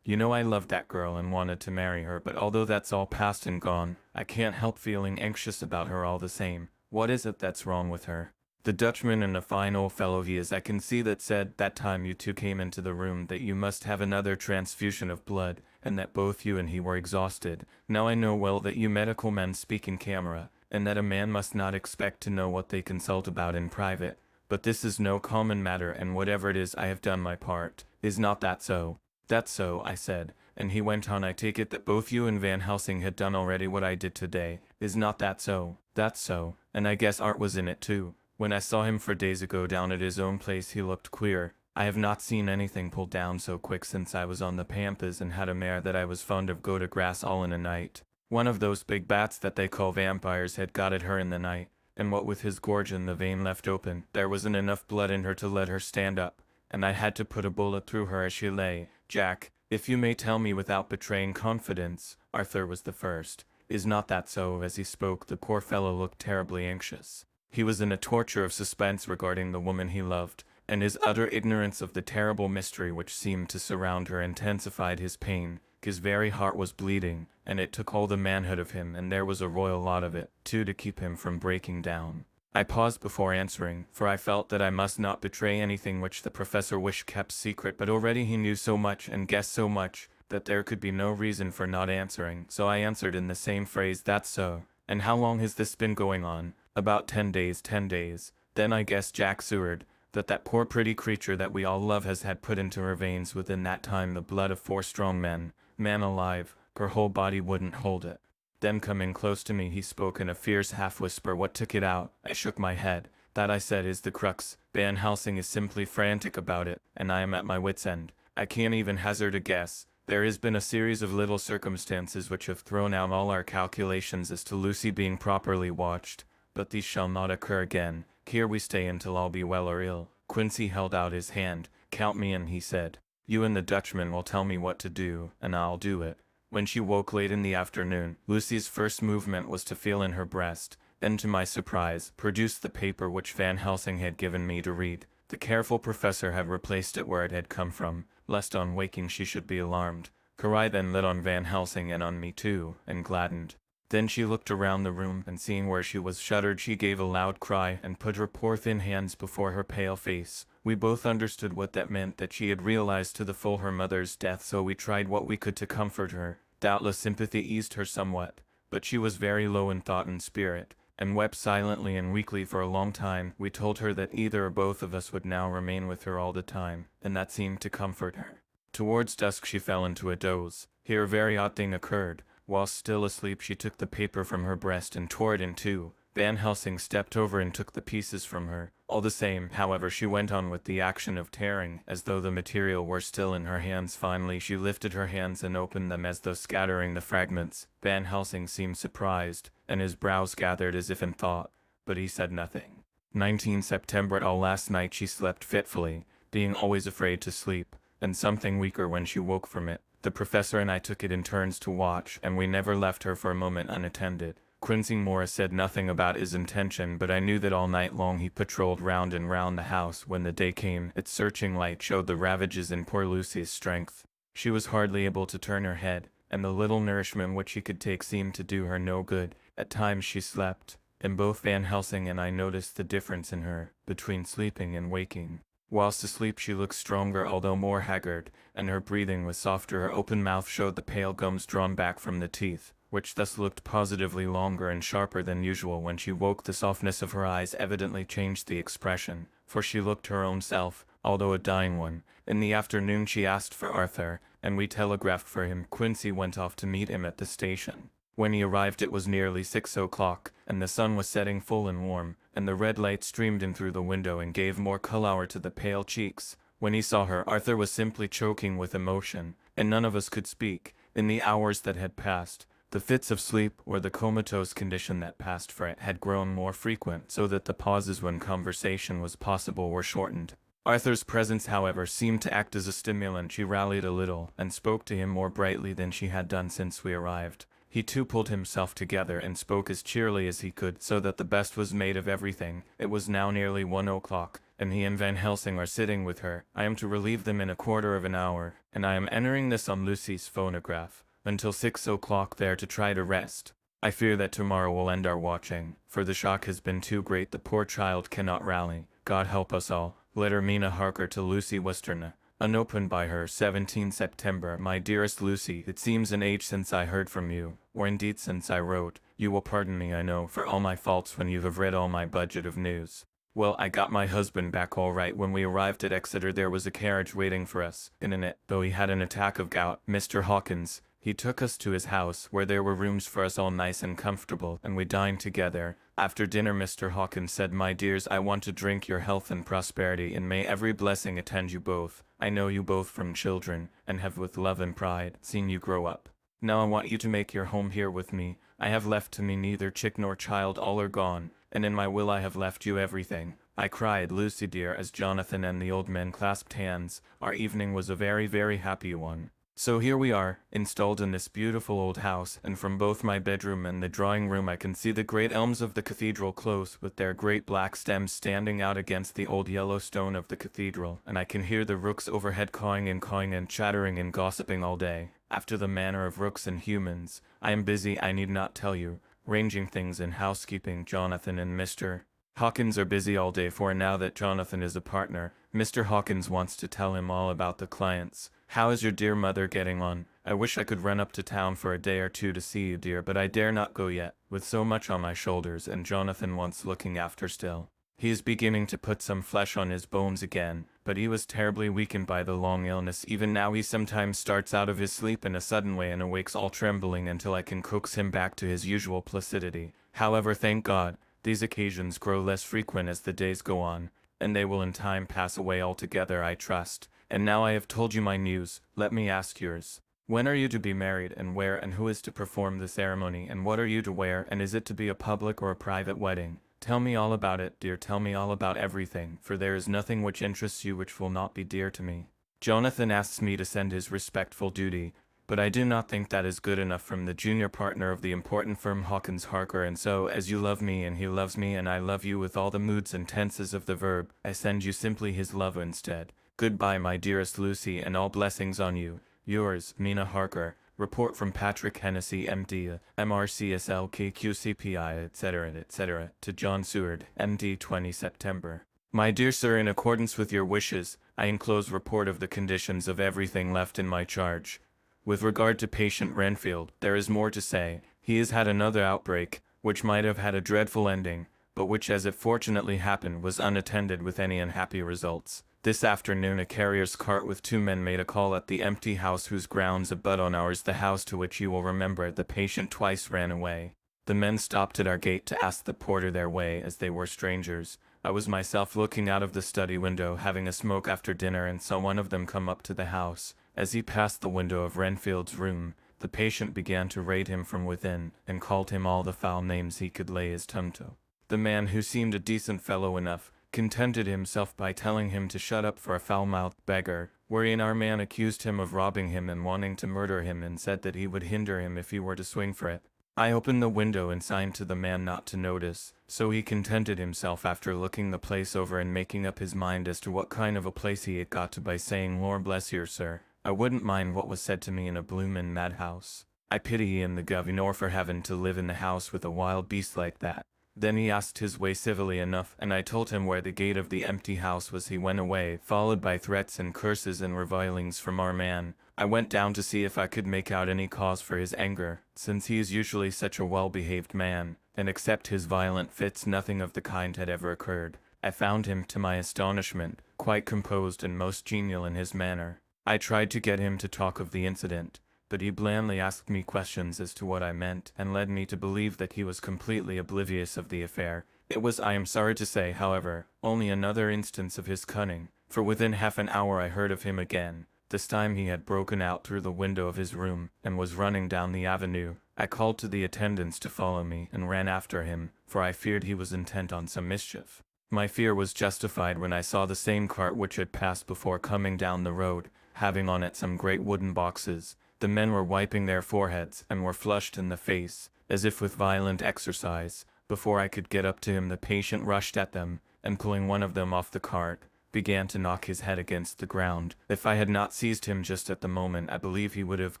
You know I loved that girl and wanted to marry her, but although that's all past and gone, I can't help feeling anxious about her all the same. What is it that's wrong with her?" The Dutchman, and a fine old fellow he is, I can see, that said that time you two came into the room that you must have another transfusion of blood, and that both you and he were exhausted. Now I know well that you medical men speak in camera, and that a man must not expect to know what they consult about in private. But this is no common matter, and whatever it is, I have done my part. Is not that so? That's so, I said, and he went on, I take it that both you and Van Helsing had done already what I did today. Is not that so? That's so, and I guess Art was in it too. When I saw him 4 days ago down at his own place, he looked queer. I have not seen anything pulled down so quick since I was on the Pampas and had a mare that I was fond of go to grass all in a night. One of those big bats that they call vampires had got at her in the night, and what with his gorge and the vein left open, there wasn't enough blood in her to let her stand up, and I had to put a bullet through her as she lay. Jack, if you may tell me without betraying confidence, Arthur was the first. Is not that so?" As he spoke, the poor fellow looked terribly anxious. He was in a torture of suspense regarding the woman he loved, and his utter ignorance of the terrible mystery which seemed to surround her intensified his pain. His very heart was bleeding, and it took all the manhood of him, and there was a royal lot of it, too, to keep him from breaking down. I paused before answering, for I felt that I must not betray anything which the professor wished kept secret, but already he knew so much and guessed so much that there could be no reason for not answering, so I answered in the same phrase, "That's so. And how long has this been going on?" "About 10 days, 10 days. Then I guess, Jack Seward, that poor pretty creature that we all love has had put into her veins within that time the blood of 4 strong men. Man alive, her whole body wouldn't hold it." Then coming close to me, he spoke in a fierce half-whisper. "What took it out?" I shook my head. "That," I said, "is the crux. Van Helsing is simply frantic about it, and I am at my wit's end. I can't even hazard a guess. There has been a series of little circumstances which have thrown out all our calculations as to Lucy being properly watched, but these shall not occur again. Here we stay until all be well or ill." Quincy held out his hand. "Count me in," he said. "You and the Dutchman will tell me what to do, and I'll do it." When she woke late in the afternoon, Lucy's first movement was to feel in her breast, then, to my surprise, produced the paper which Van Helsing had given me to read. The careful professor had replaced it where it had come from, lest on waking she should be alarmed. Her eye then lit on Van Helsing and on me too, and gladdened. Then she looked around the room, and seeing where she was shuddered, she gave a loud cry, and put her poor thin hands before her pale face. We both understood what that meant, that she had realized to the full her mother's death, so we tried what we could to comfort her. Doubtless sympathy eased her somewhat, but she was very low in thought and spirit, and wept silently and weakly for a long time. We told her that either or both of us would now remain with her all the time, and that seemed to comfort her. Towards dusk she fell into a doze. Here a very odd thing occurred. Whilst still asleep, she took the paper from her breast and tore it in two. Van Helsing stepped over and took the pieces from her. All the same, however, she went on with the action of tearing, as though the material were still in her hands. Finally, she lifted her hands and opened them as though scattering the fragments. Van Helsing seemed surprised, and his brows gathered as if in thought, but he said nothing. 19 September. All last night she slept fitfully, being always afraid to sleep, and something weaker when she woke from it. The professor and I took it in turns to watch, and we never left her for a moment unattended. Quincy Morris said nothing about his intention, but I knew that all night long he patrolled round and round the house. When the day came, its searching light showed the ravages in poor Lucy's strength. She was hardly able to turn her head, and the little nourishment which she could take seemed to do her no good. At times she slept, and both Van Helsing and I noticed the difference in her, between sleeping and waking. Whilst asleep she looked stronger, although more haggard, and her breathing was softer. Her open mouth showed the pale gums drawn back from the teeth, which thus looked positively longer and sharper than usual. When she woke, the softness of her eyes evidently changed the expression, for she looked her own self, although a dying one. In the afternoon she asked for Arthur, and we telegraphed for him. Quincy went off to meet him at the station. When he arrived it was nearly 6 o'clock, and the sun was setting full and warm, and the red light streamed in through the window and gave more color to the pale cheeks. When he saw her, Arthur was simply choking with emotion, and none of us could speak. In the hours that had passed, the fits of sleep, or the comatose condition that passed for it, had grown more frequent, so that the pauses when conversation was possible were shortened. Arthur's presence, however, seemed to act as a stimulant. She rallied a little, and spoke to him more brightly than she had done since we arrived. He too pulled himself together and spoke as cheerily as he could, so that the best was made of everything. It was now nearly 1 o'clock, and he and Van Helsing are sitting with her. I am to relieve them in a quarter of an hour, and I am entering this on Lucy's phonograph. Until 6 o'clock there to try to rest. I fear that tomorrow will end our watching, for the shock has been too great. The poor child cannot rally. God help us all. Letter Mina Harker to Lucy Westerner. Unopened by her, 17 September. My dearest Lucy, it seems an age since I heard from you, or indeed since I wrote. You will pardon me, I know, for all my faults when you have read all my budget of news. Well, I got my husband back all right. When we arrived at Exeter there was a carriage waiting for us, and in it, though he had an attack of gout, Mr. Hawkins, he took us to his house, where there were rooms for us all nice and comfortable, and we dined together. After dinner Mr. Hawkins said, my dears, I want to drink your health and prosperity, and may every blessing attend you both. I know you both from children, and have with love and pride seen you grow up. Now I want you to make your home here with me. I have left to me neither chick nor child, all are gone, and in my will I have left you everything. I cried, Lucy dear, as Jonathan and the old men clasped hands. Our evening was a very, very happy one. So here we are, installed in this beautiful old house, and from both my bedroom and the drawing room I can see the great elms of the cathedral close, with their great black stems standing out against the old yellow stone of the cathedral, and I can hear the rooks overhead cawing and chattering and gossiping all day, after the manner of rooks and humans. I am busy, I need not tell you, ranging things in housekeeping. Jonathan and Mr. Hawkins are busy all day, for now that Jonathan is a partner, Mr. Hawkins wants to tell him all about the clients. How is your dear mother getting on? I wish I could run up to town for a day or two to see you, dear, but I dare not go yet, with so much on my shoulders, and Jonathan wants looking after still. He is beginning to put some flesh on his bones again, but he was terribly weakened by the long illness. Even now he sometimes starts out of his sleep in a sudden way and awakes all trembling until I can coax him back to his usual placidity. However, thank God, these occasions grow less frequent as the days go on, and they will in time pass away altogether, I trust. And now I have told you my news, let me ask yours. When are you to be married, and where, and who is to perform the ceremony, and what are you to wear, and is it to be a public or a private wedding? Tell me all about it, dear, tell me all about everything, for there is nothing which interests you which will not be dear to me. Jonathan asks me to send his respectful duty, but I do not think that is good enough from the junior partner of the important firm Hawkins Harker, and so, as you love me and he loves me and I love you with all the moods and tenses of the verb, I send you simply his love instead. Goodbye, my dearest Lucy, and all blessings on you. Yours, Mina Harker. Report from Patrick Hennessy, M.D., MRCSL, KQCPI, etc., etc., to John Seward, M.D., 20 September. My dear sir, in accordance with your wishes, I enclose report of the conditions of everything left in my charge. With regard to patient Renfield, there is more to say. He has had another outbreak, which might have had a dreadful ending, but which, as it fortunately happened, was unattended with any unhappy results. This afternoon a carrier's cart with 2 men made a call at the empty house whose grounds abut on ours, the house to which you will remember the patient twice ran away. The men stopped at our gate to ask the porter their way, as they were strangers. I was myself looking out of the study window, having a smoke after dinner, and saw one of them come up to the house. As he passed the window of Renfield's room, the patient began to rate him from within, and called him all the foul names he could lay his tongue to. The man, who seemed a decent fellow enough, contented himself by telling him to shut up for a foul-mouthed beggar, wherein our man accused him of robbing him and wanting to murder him, and said that he would hinder him if he were to swing for it. I opened the window and signed to the man not to notice, so he contented himself after looking the place over and making up his mind as to what kind of a place he had got to by saying, Lord bless you, sir, I wouldn't mind what was said to me in a bloomin' madhouse. I pity him, the governor, for having to live in the house with a wild beast like that. Then he asked his way civilly enough, and I told him where the gate of the empty house was. He went away, followed by threats and curses and revilings from our man. I went down to see if I could make out any cause for his anger, since he is usually such a well-behaved man, and except his violent fits nothing of the kind had ever occurred. I found him, to my astonishment, quite composed and most genial in his manner. I tried to get him to talk of the incident, but he blandly asked me questions as to what I meant and led me to believe that he was completely oblivious of the affair. It was, I am sorry to say, however, only another instance of his cunning, for within half an hour I heard of him again. This time he had broken out through the window of his room and was running down the avenue. I called to the attendants to follow me and ran after him, for I feared he was intent on some mischief. My fear was justified when I saw the same cart which had passed before coming down the road, having on it some great wooden boxes. The men were wiping their foreheads and were flushed in the face, as if with violent exercise. Before I could get up to him, the patient rushed at them, and pulling one of them off the cart, began to knock his head against the ground. If I had not seized him just at the moment, I believe he would have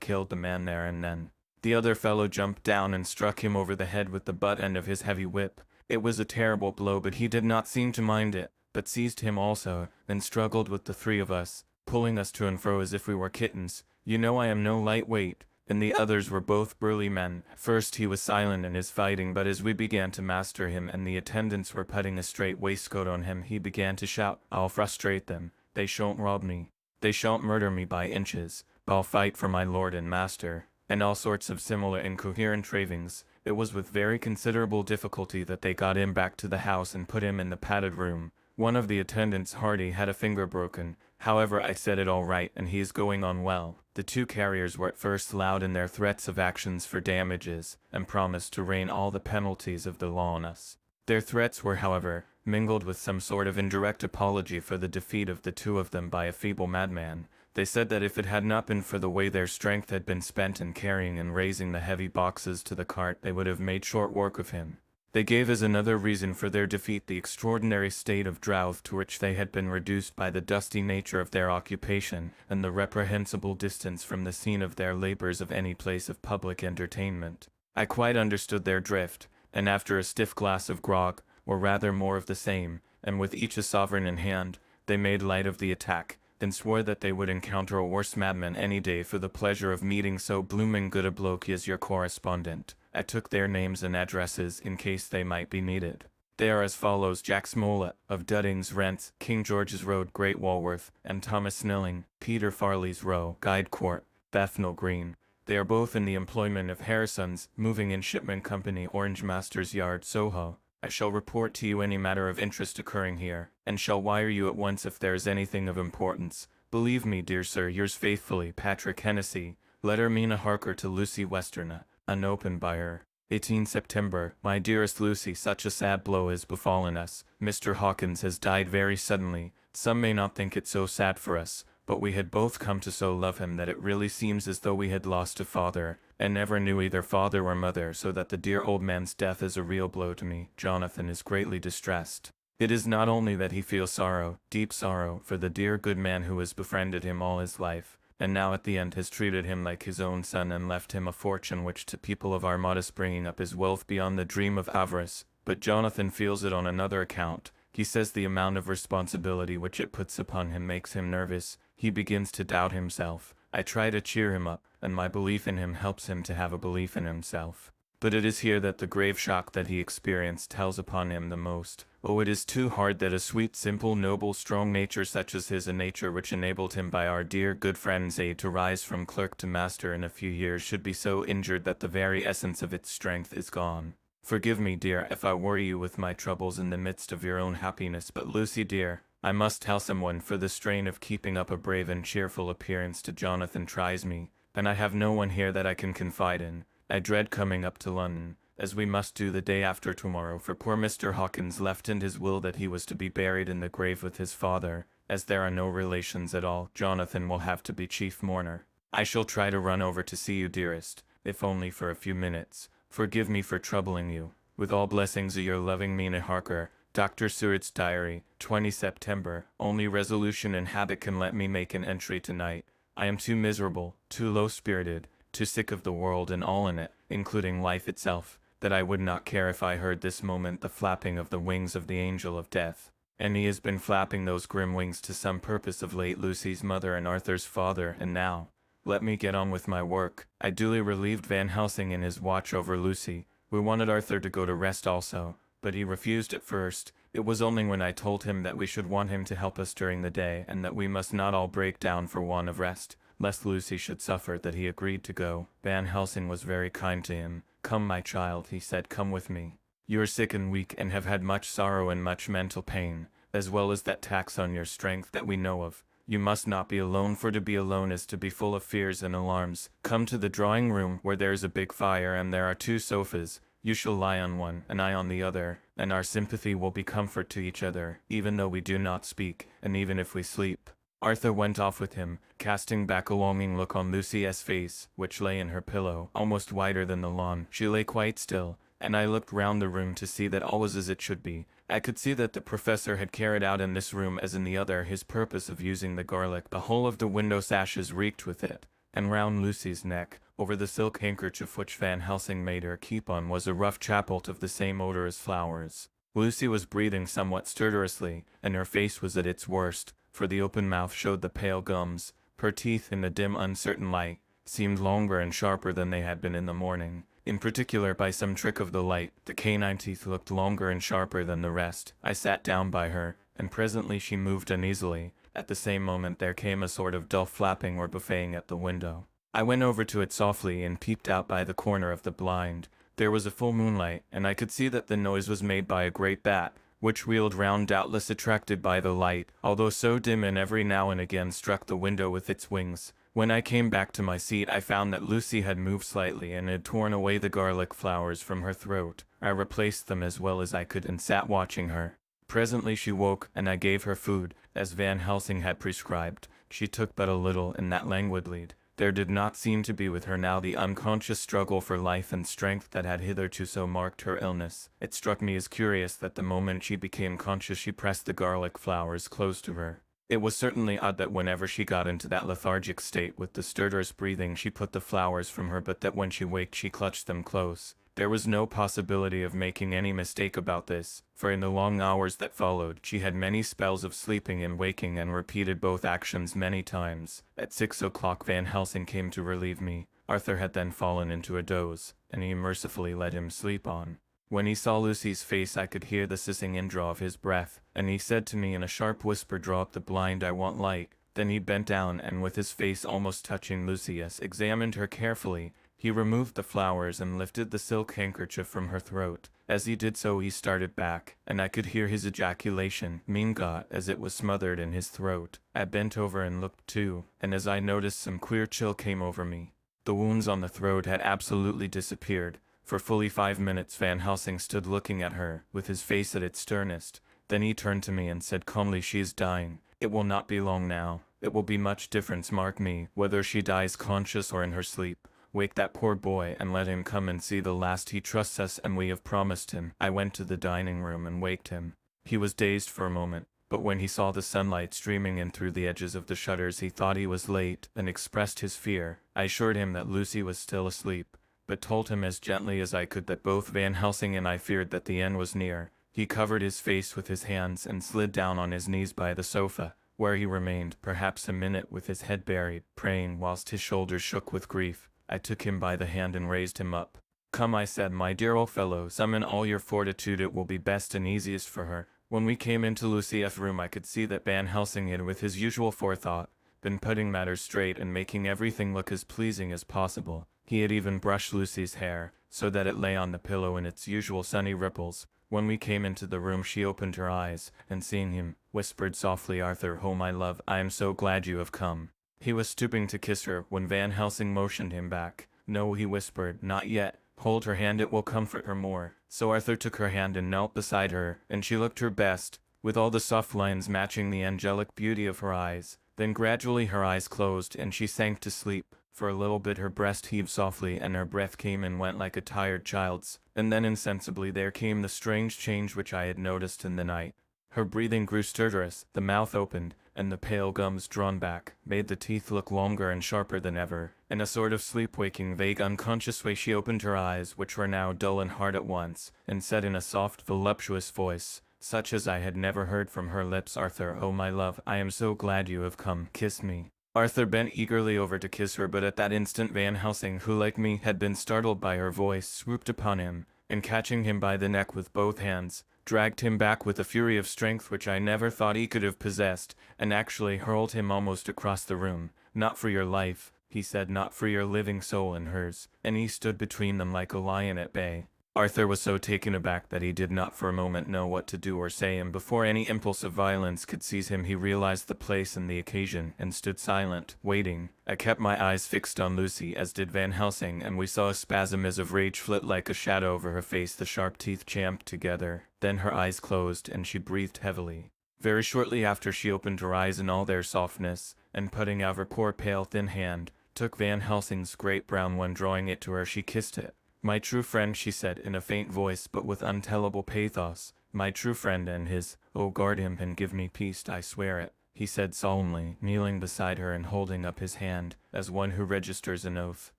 killed the man there and then. The other fellow jumped down and struck him over the head with the butt end of his heavy whip. It was a terrible blow, but he did not seem to mind it, but seized him also, and struggled with the three of us, pulling us to and fro as if we were kittens. You know I am no lightweight, and the others were both burly men. First he was silent in his fighting, but as we began to master him and the attendants were putting a straight waistcoat on him, he began to shout, "I'll frustrate them. They shan't rob me. They shan't murder me by inches. I'll fight for my lord and master," and all sorts of similar incoherent ravings. It was with very considerable difficulty that they got him back to the house and put him in the padded room. One of the attendants, Hardy, had a finger broken. However, I set it all right, and he is going on well. The two carriers were at first loud in their threats of actions for damages, and promised to rain all the penalties of the law on us. Their threats were, however, mingled with some sort of indirect apology for the defeat of the two of them by a feeble madman. They said that if it had not been for the way their strength had been spent in carrying and raising the heavy boxes to the cart, they would have made short work of him. They gave as another reason for their defeat the extraordinary state of drouth to which they had been reduced by the dusty nature of their occupation, and the reprehensible distance from the scene of their labors of any place of public entertainment. I quite understood their drift, and after a stiff glass of grog, or rather more of the same, and with each a sovereign in hand, they made light of the attack, then swore that they would encounter a worse madman any day for the pleasure of meeting so blooming good a bloke as your correspondent. I took their names and addresses in case they might be needed. They are as follows: Jack Smollett, of Duddings Rents, King George's Road, Great Walworth, and Thomas Snelling, Peter Farley's Row, Guide Court, Bethnal Green. They are both in the employment of Harrison's Moving and Shipment Company, Orange Masters Yard, Soho. I shall report to you any matter of interest occurring here, and shall wire you at once if there is anything of importance. Believe me, dear sir, yours faithfully, Patrick Hennessy. Letter Mina Harker to Lucy Westerner, unopened by her. 18 September. My dearest Lucy, such a sad blow has befallen us. Mr. Hawkins has died very suddenly. Some may not think it so sad for us, but we had both come to so love him that it really seems as though we had lost a father, and never knew either father or mother, so that the dear old man's death is a real blow to me. Jonathan is greatly distressed. It is not only that he feels sorrow, deep sorrow, for the dear good man who has befriended him all his life, and now at the end has treated him like his own son and left him a fortune which to people of our modest bringing up is wealth beyond the dream of avarice, but Jonathan feels it on another account. He says the amount of responsibility which it puts upon him makes him nervous. He begins to doubt himself. I try to cheer him up, and my belief in him helps him to have a belief in himself. But it is here that the grave shock that he experienced tells upon him the most. Oh, it is too hard that a sweet, simple, noble, strong nature such as his, a nature which enabled him by our dear good friend's aid to rise from clerk to master in a few years, should be so injured that the very essence of its strength is gone. Forgive me, dear, if I worry you with my troubles in the midst of your own happiness, but Lucy, dear, I must tell someone, for the strain of keeping up a brave and cheerful appearance to Jonathan tries me, and I have no one here that I can confide in. I dread coming up to London, as we must do the day after tomorrow, for poor Mr. Hawkins left in his will that he was to be buried in the grave with his father. As there are no relations at all, Jonathan will have to be chief mourner. I shall try to run over to see you, dearest, if only for a few minutes. Forgive me for troubling you. With all blessings of your loving Mina Harker. Dr. Seward's Diary, 20 September. Only resolution and habit can let me make an entry tonight. I am too miserable, too low-spirited, too sick of the world and all in it, including life itself, that I would not care if I heard this moment the flapping of the wings of the angel of death. And he has been flapping those grim wings to some purpose of late, Lucy's mother and Arthur's father, and now. Let me get on with my work. I duly relieved Van Helsing in his watch over Lucy. We wanted Arthur to go to rest also, but he refused at first. It was only when I told him that we should want him to help us during the day and that we must not all break down for want of rest, lest Lucy should suffer, that he agreed to go. Van Helsing was very kind to him. "Come, my child," he said, "come with me. You are sick and weak and have had much sorrow and much mental pain, as well as that tax on your strength that we know of. You must not be alone, for to be alone is to be full of fears and alarms. Come to the drawing room, where there is a big fire and there are 2 sofas. You shall lie on one, and I on the other, and our sympathy will be comfort to each other, even though we do not speak, and even if we sleep." Arthur went off with him, casting back a longing look on Lucy's face, which lay in her pillow, almost wider than the lawn. She lay quite still, and I looked round the room to see that all was as it should be. I could see that the professor had carried out in this room as in the other his purpose of using the garlic. The whole of the window sashes reeked with it, and round Lucy's neck, over the silk handkerchief which Van Helsing made her keep on, was a rough chaplet of the same odor as flowers. Lucy was breathing somewhat stertorously, and her face was at its worst, for the open mouth showed the pale gums. Her teeth, in the dim uncertain light, seemed longer and sharper than they had been in the morning. In particular, by some trick of the light, the canine teeth looked longer and sharper than the rest. I sat down by her, and presently she moved uneasily. At the same moment there came a sort of dull flapping or buffeting at the window. I went over to it softly and peeped out by the corner of the blind. There was a full moonlight, and I could see that the noise was made by a great bat, which wheeled round, doubtless attracted by the light, although so dim, and every now and again struck the window with its wings. When I came back to my seat I found that Lucy had moved slightly and had torn away the garlic flowers from her throat. I replaced them as well as I could and sat watching her. Presently she woke, and I gave her food, as Van Helsing had prescribed. She took but a little, and that languidly. There did not seem to be with her now the unconscious struggle for life and strength that had hitherto so marked her illness. It struck me as curious that the moment she became conscious she pressed the garlic flowers close to her. It was certainly odd that whenever she got into that lethargic state with the stertorous breathing she put the flowers from her, but that when she waked she clutched them close. There was no possibility of making any mistake about this, for in the long hours that followed she had many spells of sleeping and waking, and repeated both actions many times. At 6 o'clock Van Helsing came to relieve me. Arthur had then fallen into a doze, and he mercifully let him sleep on. When he saw Lucy's face I could hear the hissing indraw of his breath, and he said to me in a sharp whisper, "Draw up the blind, I want light." Then he bent down and, with his face almost touching Lucy's, examined her carefully. He removed the flowers and lifted the silk handkerchief from her throat. As he did so he started back, and I could hear his ejaculation, "Mein Gott," as it was smothered in his throat. I bent over and looked too, and as I noticed some queer chill came over me. The wounds on the throat had absolutely disappeared. For fully 5 minutes Van Helsing stood looking at her, with his face at its sternest. Then he turned to me and said calmly, "She is dying. It will not be long now. It will be much difference, mark me, whether she dies conscious or in her sleep. Wake that poor boy and let him come and see the last. He trusts us and we have promised him." I went to the dining room and waked him. He was dazed for a moment, but when he saw the sunlight streaming in through the edges of the shutters he thought he was late and expressed his fear. I assured him that Lucy was still asleep, but told him as gently as I could that both Van Helsing and I feared that the end was near. He covered his face with his hands and slid down on his knees by the sofa, where he remained perhaps a minute with his head buried, praying, whilst his shoulders shook with grief. I took him by the hand and raised him up. "Come," I said, "my dear old fellow, summon all your fortitude. It will be best and easiest for her." When we came into Lucy's room I could see that Van Helsing had, with his usual forethought, been putting matters straight and making everything look as pleasing as possible. He had even brushed Lucy's hair, so that it lay on the pillow in its usual sunny ripples. When we came into the room she opened her eyes, and seeing him, whispered softly, "Arthur, oh my love, I am so glad you have come." He was stooping to kiss her when Van Helsing motioned him back. "No," he whispered, "not yet. Hold her hand, it will comfort her more." So Arthur took her hand and knelt beside her, and she looked her best, with all the soft lines matching the angelic beauty of her eyes. Then gradually her eyes closed and she sank to sleep. For a little bit her breast heaved softly and her breath came and went like a tired child's, and then insensibly there came the strange change which I had noticed in the night. Her breathing grew stertorous, the mouth opened, and the pale gums, drawn back, made the teeth look longer and sharper than ever. In a sort of sleep-waking, vague, unconscious way she opened her eyes, which were now dull and hard at once, and said in a soft, voluptuous voice, such as I had never heard from her lips, "Arthur, oh my love, I am so glad you have come. Kiss me." Arthur bent eagerly over to kiss her, but at that instant Van Helsing, who like me had been startled by her voice, swooped upon him, and catching him by the neck with both hands, dragged him back with a fury of strength which I never thought he could have possessed, and actually hurled him almost across the room. "Not for your life," he said, "not for your living soul and hers," and he stood between them like a lion at bay. Arthur was so taken aback that he did not for a moment know what to do or say, and before any impulse of violence could seize him he realized the place and the occasion, and stood silent, waiting. I kept my eyes fixed on Lucy, as did Van Helsing, and we saw a spasm as of rage flit like a shadow over her face, the sharp teeth champed together. Then her eyes closed, and she breathed heavily. Very shortly after she opened her eyes in all their softness, and putting out her poor pale thin hand, took Van Helsing's great brown one, drawing it to her, she kissed it. "My true friend," she said in a faint voice but with untellable pathos, "my true friend and his, oh guard him and give me peace, I swear it," he said solemnly, kneeling beside her and holding up his hand, as one who registers an oath.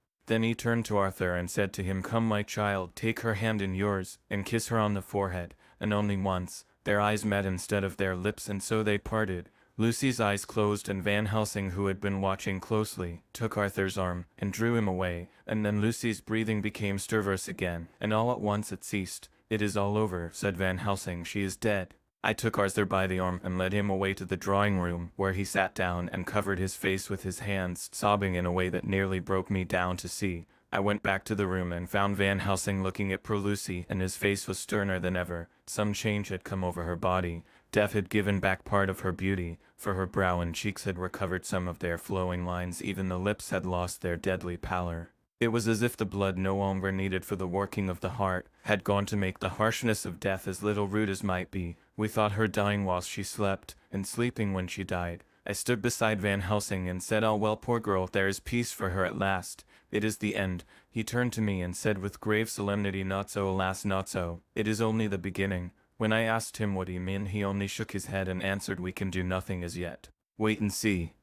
Then he turned to Arthur and said to him, "Come, my child, take her hand in yours, and kiss her on the forehead," and only once. Their eyes met instead of their lips, and so they parted. Lucy's eyes closed, and Van Helsing, who had been watching closely, took Arthur's arm, and drew him away, and then Lucy's breathing became stertorous again, and all at once it ceased. "It is all over," said Van Helsing, "she is dead." I took Arthur by the arm and led him away to the drawing-room, where he sat down and covered his face with his hands, sobbing in a way that nearly broke me down to see. I went back to the room and found Van Helsing looking at poor Lucy, and his face was sterner than ever. Some change had come over her body. Death had given back part of her beauty, for her brow and cheeks had recovered some of their flowing lines, even the lips had lost their deadly pallor. It was as if the blood no longer needed for the working of the heart had gone to make the harshness of death as little rude as might be. We thought her dying whilst she slept, and sleeping when she died. I stood beside Van Helsing and said, "Ah well, poor girl, there is peace for her at last. It is the end." He turned to me and said with grave solemnity, "Not so, alas, not so. It is only the beginning." When I asked him what he meant, he only shook his head and answered, "We can do nothing as yet. Wait and see."